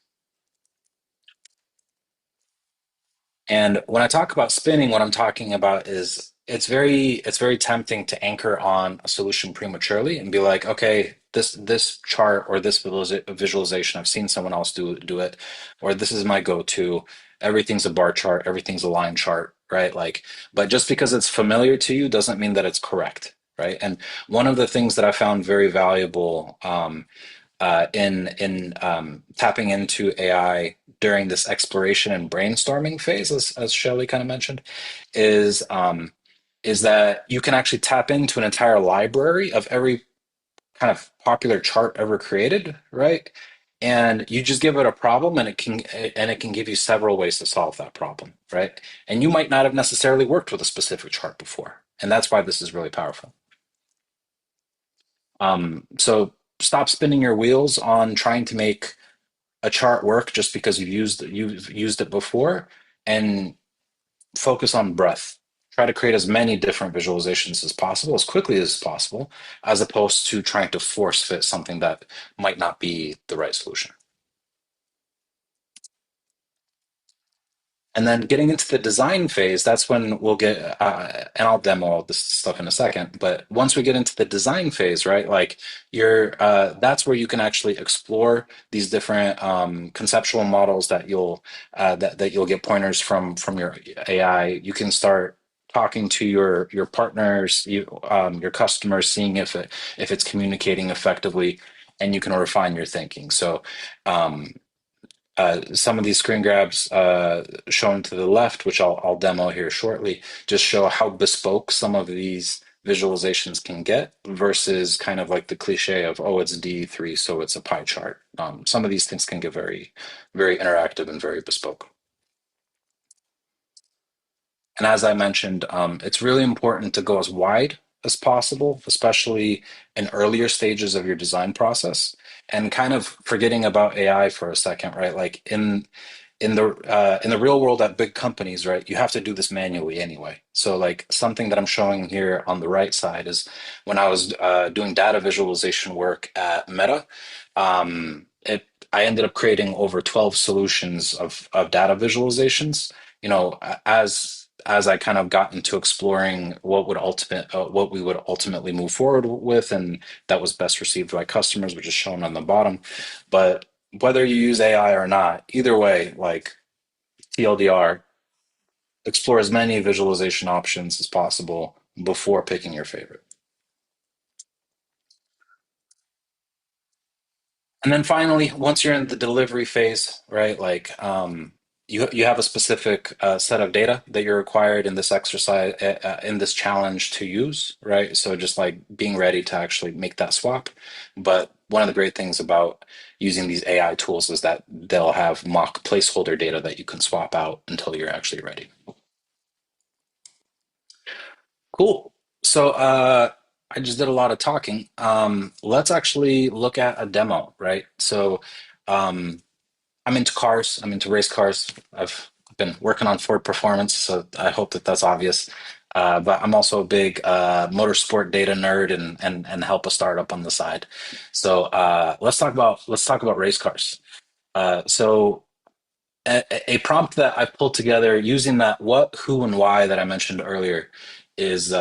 And when I talk about spinning, what I'm talking about is it's very tempting to anchor on a solution prematurely and be like, okay, this chart or this visualization, I've seen someone else do it, or this is my go-to. Everything's a bar chart, everything's a line chart, right? Like, but just because it's familiar to you doesn't mean that it's correct, right? And one of the things that I found very valuable in tapping into AI during this exploration and brainstorming phase, as Shelly kind of mentioned, is that you can actually tap into an entire library of every kind of popular chart ever created, right? And you just give it a problem, and it can give you several ways to solve that problem, right? And you might not have necessarily worked with a specific chart before, and that's why this is really powerful. So stop spinning your wheels on trying to make a chart work just because you've used it before, and focus on breadth. Try to create as many different visualizations as possible, as quickly as possible, as opposed to trying to force fit something that might not be the right solution. And then getting into the design phase, that's when we'll get, and I'll demo all this stuff in a second, but once we get into the design phase, right, like that's where you can actually explore these different conceptual models that you'll get pointers from your AI. You can start talking to your partners, your customers, seeing if it's communicating effectively, and you can refine your thinking. So some of these screen grabs shown to the left, which I'll demo here shortly, just show how bespoke some of these visualizations can get versus kind of like the cliche of, oh, it's D3, so it's a pie chart. Some of these things can get very, very interactive and very bespoke. And as I mentioned, it's really important to go as wide as possible, especially in earlier stages of your design process, and kind of forgetting about AI for a second, right? Like in the real world at big companies, right, you have to do this manually anyway. So like something that I'm showing here on the right side is when I was doing data visualization work at Meta, I ended up creating over 12 solutions of data visualizations, as I kind of got into exploring what we would ultimately move forward with, and that was best received by customers, which is shown on the bottom. But whether you use AI or not, either way, like TLDR, explore as many visualization options as possible before picking your favorite. And then finally, once you're in the delivery phase, right, like you have a specific set of data that you're required in this exercise, in this challenge to use, right? So just like being ready to actually make that swap. But one of the great things about using these AI tools is that they'll have mock placeholder data that you can swap out until you're actually ready. Cool. So I just did a lot of talking. Let's actually look at a demo, right? So I'm into cars. I'm into race cars. I've been working on Ford Performance, so I hope that that's obvious. But I'm also a big motorsport data nerd and help a startup on the side. So let's talk about race cars. So a prompt that I pulled together using that what, who, and why that I mentioned earlier is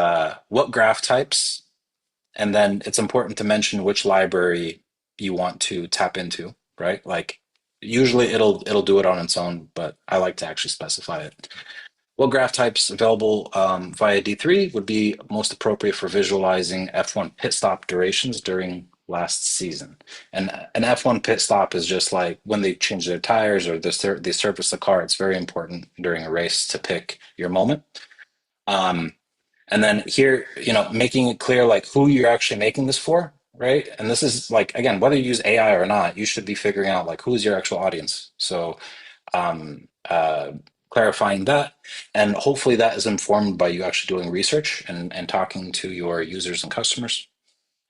what graph types, and then it's important to mention which library you want to tap into, right? Like usually it'll do it on its own, but I like to actually specify it. What graph types available via D3 would be most appropriate for visualizing F1 pit stop durations during last season? And an F1 pit stop is just like when they change their tires or they service the car. It's very important during a race to pick your moment. And then here, making it clear like who you're actually making this for, right? And this is like, again, whether you use AI or not, you should be figuring out like who is your actual audience. So clarifying that, and hopefully that is informed by you actually doing research and talking to your users and customers.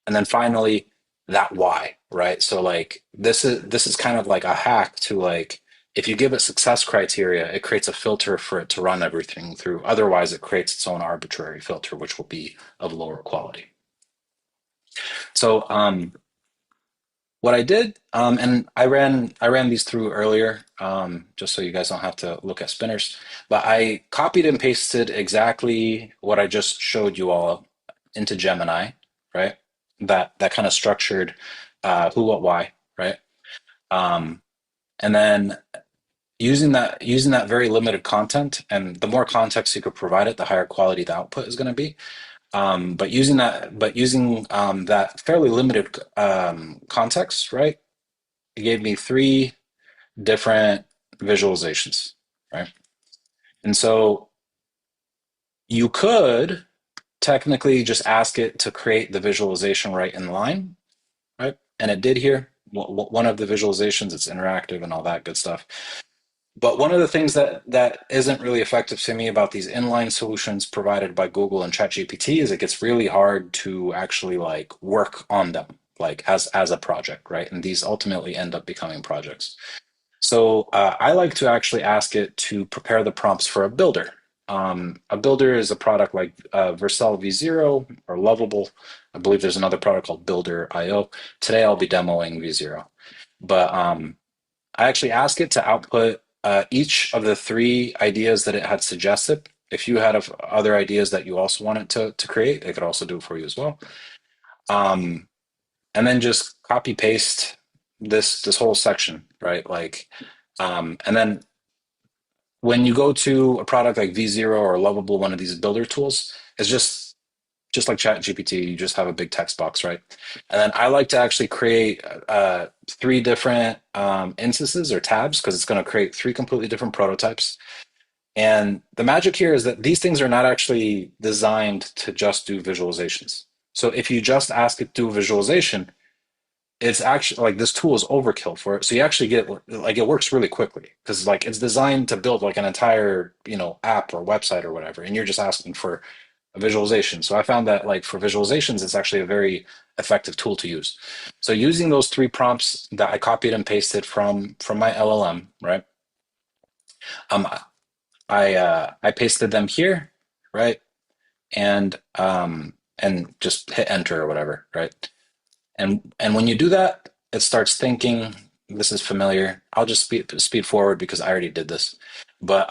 And then finally, that why, right? So like this is kind of like a hack to like, if you give it success criteria, it creates a filter for it to run everything through. Otherwise, it creates its own arbitrary filter, which will be of lower quality. So what I did, and I ran these through earlier, just so you guys don't have to look at spinners, but I copied and pasted exactly what I just showed you all into Gemini, right? That kind of structured who, what, why, right? And then using that very limited content, and the more context you could provide it, the higher quality the output is going to be. But using that fairly limited context, right? It gave me 3 different visualizations, right? And so you could technically just ask it to create the visualization right in line, right? And it did here. One of the visualizations, it's interactive and all that good stuff. But one of the things that isn't really effective to me about these inline solutions provided by Google and ChatGPT is it gets really hard to actually like work on them like as a project, right? And these ultimately end up becoming projects. So I like to actually ask it to prepare the prompts for a builder. A builder is a product like Vercel V0 or Lovable. I believe there's another product called Builder.io. Today I'll be demoing V0. But I actually ask it to output each of the 3 ideas that it had suggested. If you had other ideas that you also wanted to create, it could also do it for you as well. And then just copy paste this whole section, right? Like, and then when you go to a product like V0 or Lovable, one of these builder tools, it's just like ChatGPT, you just have a big text box, right? And then I like to actually create 3 different instances or tabs because it's going to create 3 completely different prototypes. And the magic here is that these things are not actually designed to just do visualizations. So if you just ask it to do a visualization, it's actually like this tool is overkill for it. So you actually get like it works really quickly because like it's designed to build like an entire app or website or whatever, and you're just asking for a visualization. So I found that like for visualizations, it's actually a very effective tool to use. So using those 3 prompts that I copied and pasted from my LLM, right? I pasted them here, right? And just hit enter or whatever, right? And when you do that, it starts thinking. This is familiar. I'll just speed forward because I already did this. But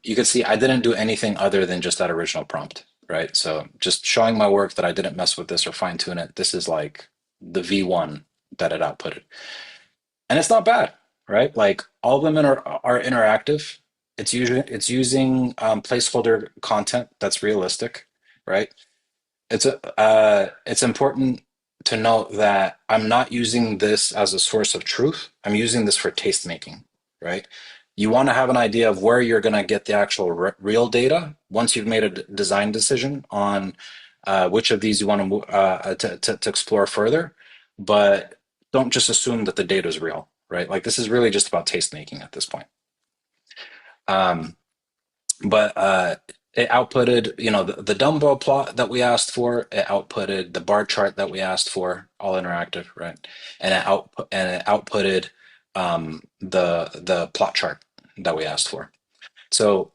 you can see I didn't do anything other than just that original prompt, right? So just showing my work that I didn't mess with this or fine tune it. This is like the V1 that it outputted. And it's not bad, right? Like all of them are interactive. It's using placeholder content that's realistic, right? It's important to note that I'm not using this as a source of truth. I'm using this for taste making, right? You want to have an idea of where you're going to get the actual real data once you've made a design decision on which of these you want to explore further, but don't just assume that the data is real, right? Like this is really just about taste making at this point. It outputted, the dumbbell plot that we asked for. It outputted the bar chart that we asked for, all interactive, right? And it outputted the plot chart that we asked for. So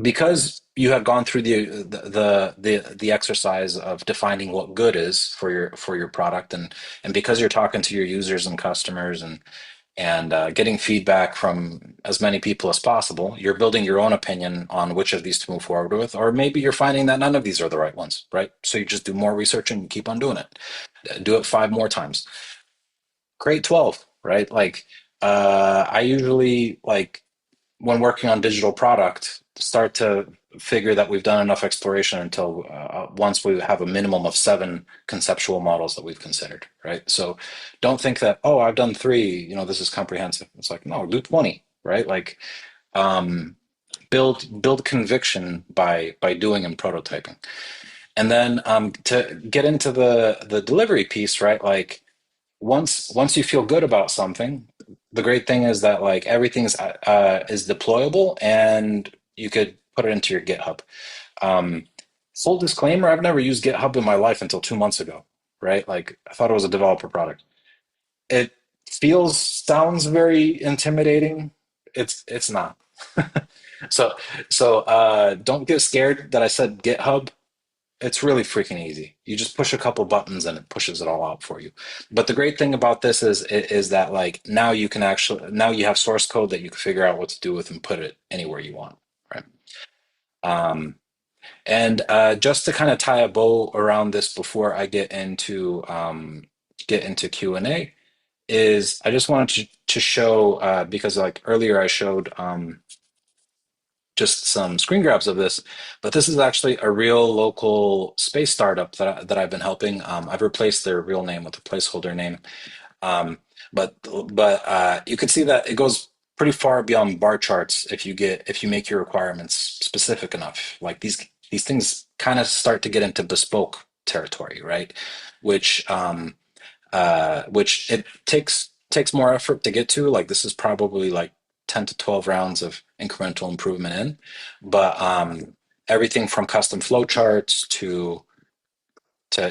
because you have gone through the exercise of defining what good is for your product, and because you're talking to your users and customers and getting feedback from as many people as possible, you're building your own opinion on which of these to move forward with, or maybe you're finding that none of these are the right ones, right? So you just do more research and you keep on doing it. Do it 5 more times. Create 12, right? Like I usually, like, when working on digital product, start to figure that we've done enough exploration until once we have a minimum of 7 conceptual models that we've considered, right? So don't think that, oh, I've done 3, this is comprehensive. It's like, no, do 20, right? Like build conviction by doing and prototyping. And then to get into the delivery piece, right? Like once you feel good about something, the great thing is that like everything is deployable and you could put it into your GitHub. Full disclaimer, I've never used GitHub in my life until 2 months ago, right? Like I thought it was a developer product. It sounds very intimidating. It's not. So don't get scared that I said GitHub. It's really freaking easy. You just push a couple buttons and it pushes it all out for you. But the great thing about this is that like now you have source code that you can figure out what to do with and put it anywhere you want, right? And just to kind of tie a bow around this before I get into Q&A, is I just wanted to show because like earlier I showed just some screen grabs of this, but this is actually a real local space startup that I've been helping. I've replaced their real name with a placeholder name, but you can see that it goes pretty far beyond bar charts if you make your requirements specific enough. Like these things kind of start to get into bespoke territory, right? Which it takes more effort to get to. Like this is probably like 10 to 12 rounds of incremental improvement in, but everything from custom flowcharts to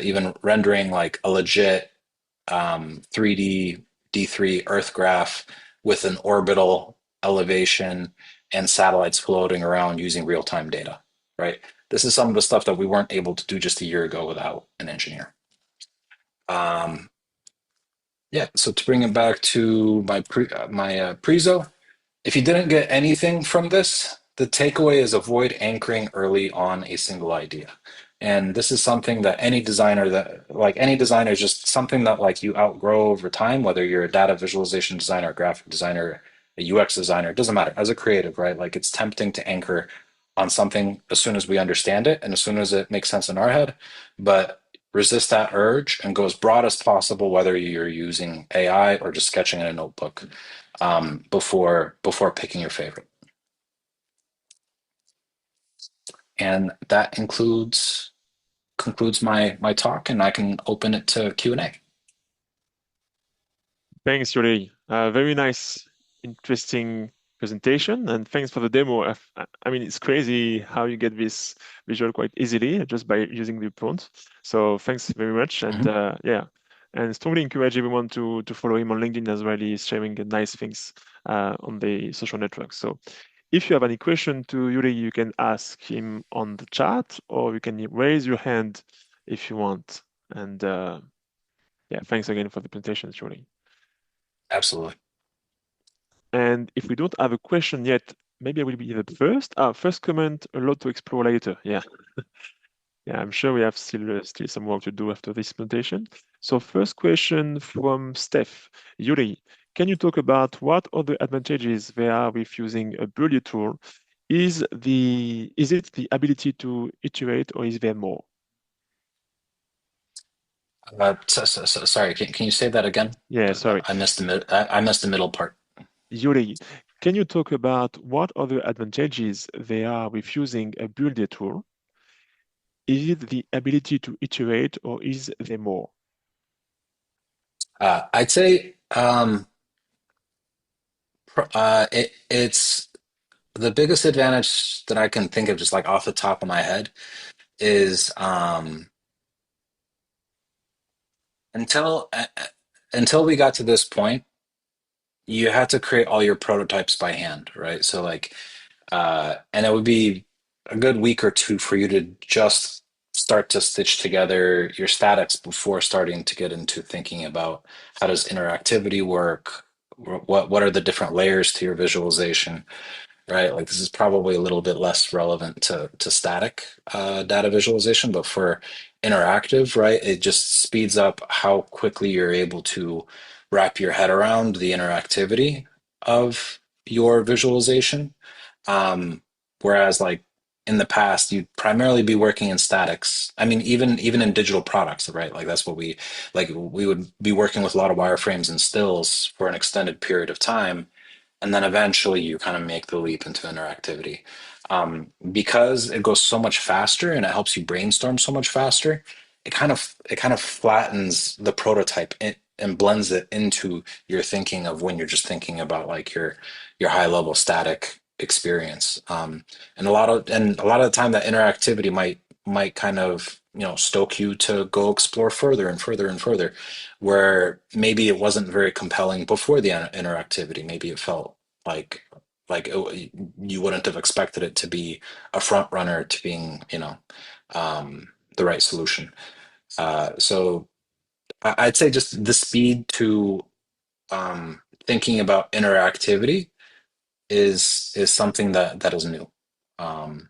even rendering like a legit 3D D3 Earth graph with an orbital elevation and satellites floating around using real-time data, right? This is some of the stuff that we weren't able to do just a year ago without an engineer. Yeah, so to bring it back to my prezo, if you didn't get anything from this, the takeaway is avoid anchoring early on a single idea. And this is something that any designer is just something that like you outgrow over time, whether you're a data visualization designer, a graphic designer, a UX designer, it doesn't matter. As a creative, right? Like it's tempting to anchor on something as soon as we understand it and as soon as it makes sense in our head, but resist that urge and go as broad as possible, whether you're using AI or just sketching in a notebook before picking your favorite. And that concludes my talk, and I can open it to Q&A. Thanks, Yuri. Very nice, interesting presentation, and thanks for the demo. I mean, it's crazy how you get this visual quite easily just by using the prompt. So thanks very much, and yeah, and strongly encourage everyone to follow him on LinkedIn as well. He's sharing nice things on the social network. So if you have any question to Yuri, you can ask him on the chat, or you can raise your hand if you want. And yeah, thanks again for the presentation, Yuri. Absolutely. And if we don't have a question yet, maybe I will be the first. First comment, a lot to explore later. Yeah. Yeah, I'm sure we have still some work to do after this presentation. So first question from Steph. Yuri, can you talk about what other advantages there are with using a Boolean tool? Is it the ability to iterate, or is there more? Sorry, can you say that again? Yeah, sorry. I missed the middle part. Yuri, can you talk about what other advantages there are with using a Boolean tool? Is it the ability to iterate, or is there more? I'd say it's the biggest advantage that I can think of just like off the top of my head is until we got to this point, you had to create all your prototypes by hand, right? So like, and it would be a good week or two for you to just start to stitch together your statics before starting to get into thinking about how does interactivity work, what are the different layers to your visualization, right? Like this is probably a little bit less relevant to static data visualization, but for interactive, right, it just speeds up how quickly you're able to wrap your head around the interactivity of your visualization. Whereas like in the past, you'd primarily be working in statics. I mean, even in digital products, right? Like that's what we would be working with a lot of wireframes and stills for an extended period of time, and then eventually you kind of make the leap into interactivity. Because it goes so much faster and it helps you brainstorm so much faster, it kind of flattens the prototype and blends it into your thinking of when you're just thinking about like your high level static experience. And a lot of the time that interactivity might kind of stoke you to go explore further and further and further, where maybe it wasn't very compelling before the interactivity. Maybe it felt like you wouldn't have expected it to be a front runner to being the right solution. So I'd say just the speed to thinking about interactivity is something that is new. Um,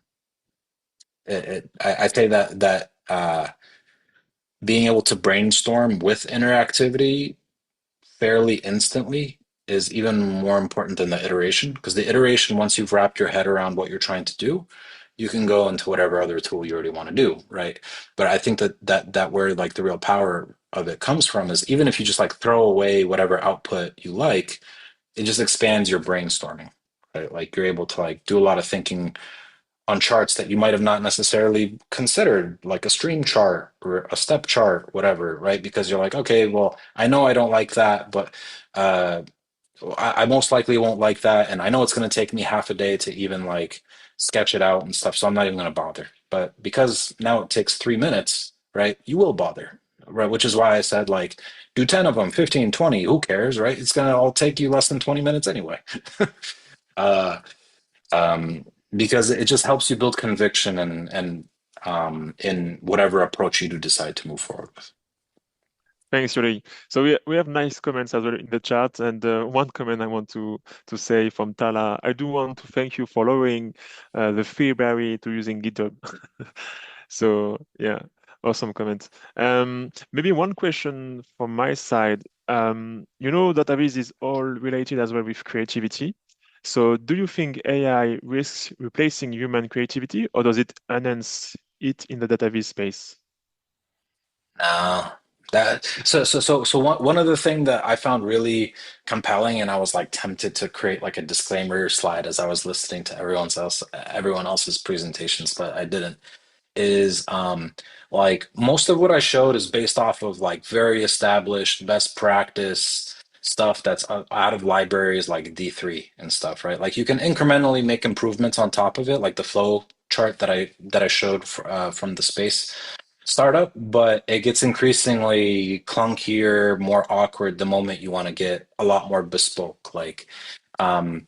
I'd say that being able to brainstorm with interactivity fairly instantly is even more important than the iteration, because the iteration, once you've wrapped your head around what you're trying to do, you can go into whatever other tool you already want to do, right? But I think that where like the real power of it comes from is even if you just like throw away whatever output you like, it just expands your brainstorming, right? Like you're able to like do a lot of thinking on charts that you might have not necessarily considered, like a stream chart or a step chart, whatever, right? Because you're like, okay, well, I know I don't like that, but uh, I most likely won't like that, and I know it's going to take me half a day to even like sketch it out and stuff, so I'm not even going to bother. But because now it takes 3 minutes, right? You will bother, right? Which is why I said like do 10 of them, 15, 20, who cares, right? It's going to all take you less than 20 minutes anyway. uh, um, because it just helps you build conviction and in whatever approach you do decide to move forward with. Thanks, Yuri. So we have nice comments as well in the chat, and one comment I want to say from Tala. I do want to thank you for lowering the fee barrier to using GitHub. So yeah, awesome comment. Maybe one question from my side. Dataviz is all related as well with creativity. So do you think AI risks replacing human creativity, or does it enhance it in the Dataviz space? No, so one of the thing that I found really compelling, and I was like tempted to create like a disclaimer slide as I was listening to everyone else's presentations, but I didn't. Is like most of what I showed is based off of like very established best practice stuff that's out of libraries like D3 and stuff, right? Like you can incrementally make improvements on top of it, like the flow chart that I showed from the space startup, but it gets increasingly clunkier, more awkward the moment you want to get a lot more bespoke. Um,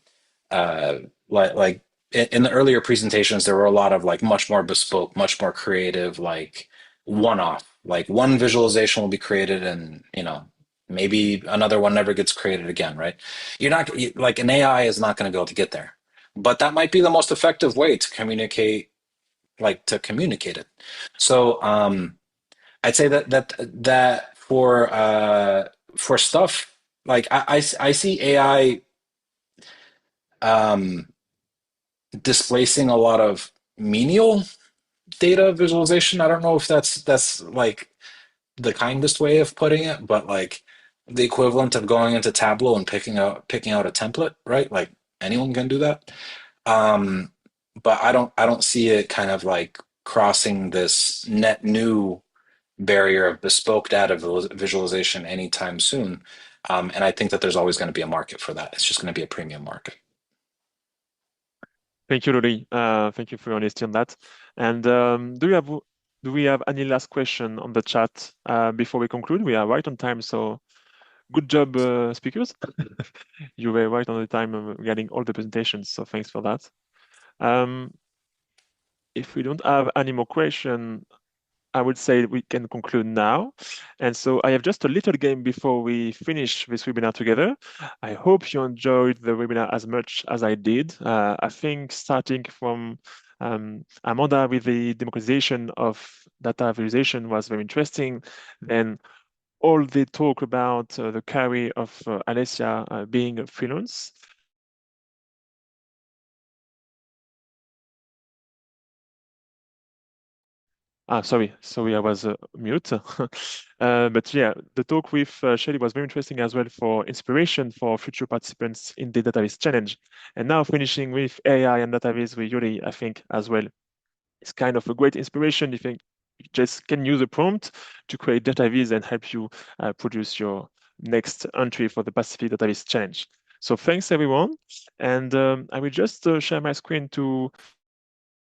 uh, like in the earlier presentations, there were a lot of like much more bespoke, much more creative, like one-off. Like one visualization will be created, and maybe another one never gets created again, right? Like an AI is not going to be able to get there, but that might be the most effective way to communicate it. So I'd say that for stuff like I see AI um, displacing a lot of menial data visualization. I don't know if that's like the kindest way of putting it, but like the equivalent of going into Tableau and picking out a template, right? Like anyone can do that. Um, but I don't see it kind of like crossing this net new barrier of bespoke data visualization anytime soon. And I think that there's always going to be a market for that. It's just going to be a premium market. Thank you, Lori. Thank you for your honesty on that. And do we have any last question on the chat before we conclude? We are right on time, so Good job, speakers. You were right on the time regarding all the presentations, so thanks for that. If we don't have any more questions, I would say we can conclude now. And so I have just a little game before we finish this webinar together. I hope you enjoyed the webinar as much as I did. I think starting from Amanda with the democratization of data visualization was very interesting. Then all the talk about the carry of Alessia being freelance. Sorry, I was mute. But yeah, the talk with Shelly was very interesting as well for inspiration for future participants in the Dataviz challenge. And now finishing with AI and Dataviz with Yuri, I think as well, it's kind of a great inspiration if you just can use a prompt to create Dataviz and help you produce your next entry for the Pacific Dataviz challenge. So thanks everyone. And I will just share my screen to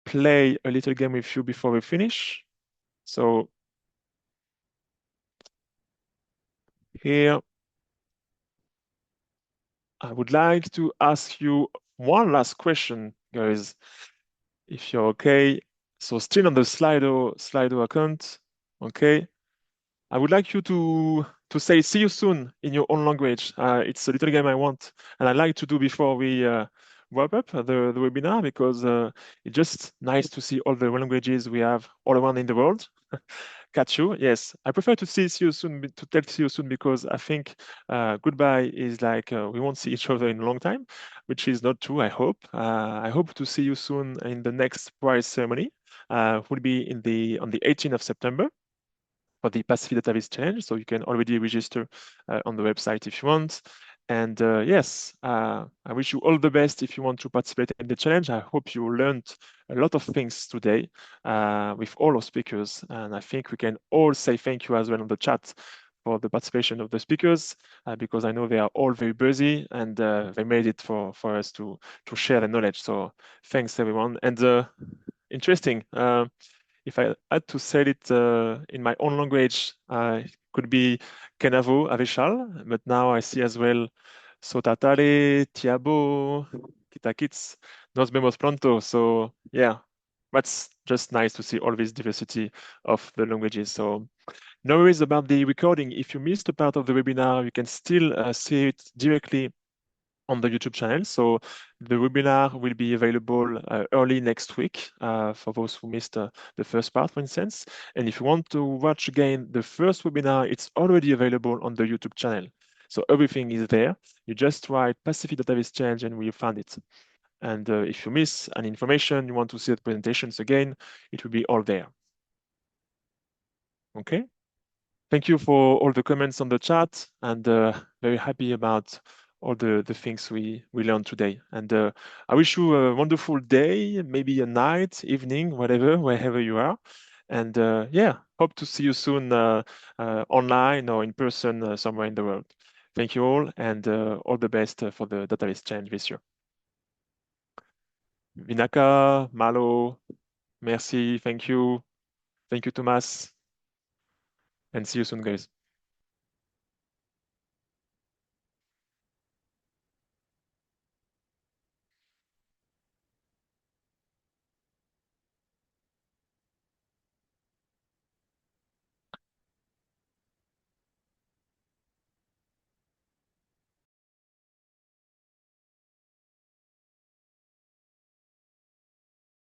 play a little game with you before we finish. So here, I would like to ask you one last question, guys, if you're okay. So still on the Slido account, okay? I would like you to say see you soon in your own language. It's a little game I want, and I like to do before we wrap up the webinar because it's just nice to see all the languages we have all around in the world. Catch you. Yes, I prefer to see you soon to tell see you soon because I think goodbye is like we won't see each other in a long time, which is not true. I hope to see you soon in the next prize ceremony. Will be on the 18th of September for the Pacific Dataviz Challenge. So you can already register on the website if you want. And yes, I wish you all the best if you want to participate in the challenge. I hope you learned a lot of things today with all our speakers. And I think we can all say thank you as well on the chat for the participation of the speakers because I know they are all very busy and they made it for us to share the knowledge. So thanks everyone. And interesting. If I had to say it in my own language, it could be Kenavo Aveshal, but now I see as well Sotatare, Tiabo, Kitakits, Nos vemos pronto. So yeah, that's just nice to see all this diversity of the languages. So no worries about the recording. If you missed a part of the webinar, you can still see it directly on the YouTube channel. So the webinar will be available early next week for those who missed the first part, for instance. And if you want to watch again the first webinar, it's already available on the YouTube channel. So everything is there. You just write Pacific Database Challenge and we find it. And if you miss any information, you want to see the presentations again, it will be all there. Okay. Thank you for all the comments on the chat and very happy about all the things we learned today. And I wish you a wonderful day, maybe a night, evening, whatever, wherever you are. And yeah, hope to see you soon online or in person somewhere in the world. Thank you all and all the best for the Database Challenge this year. Vinaka, Malo, merci, thank you. Thank you, Thomas. And see you soon, guys.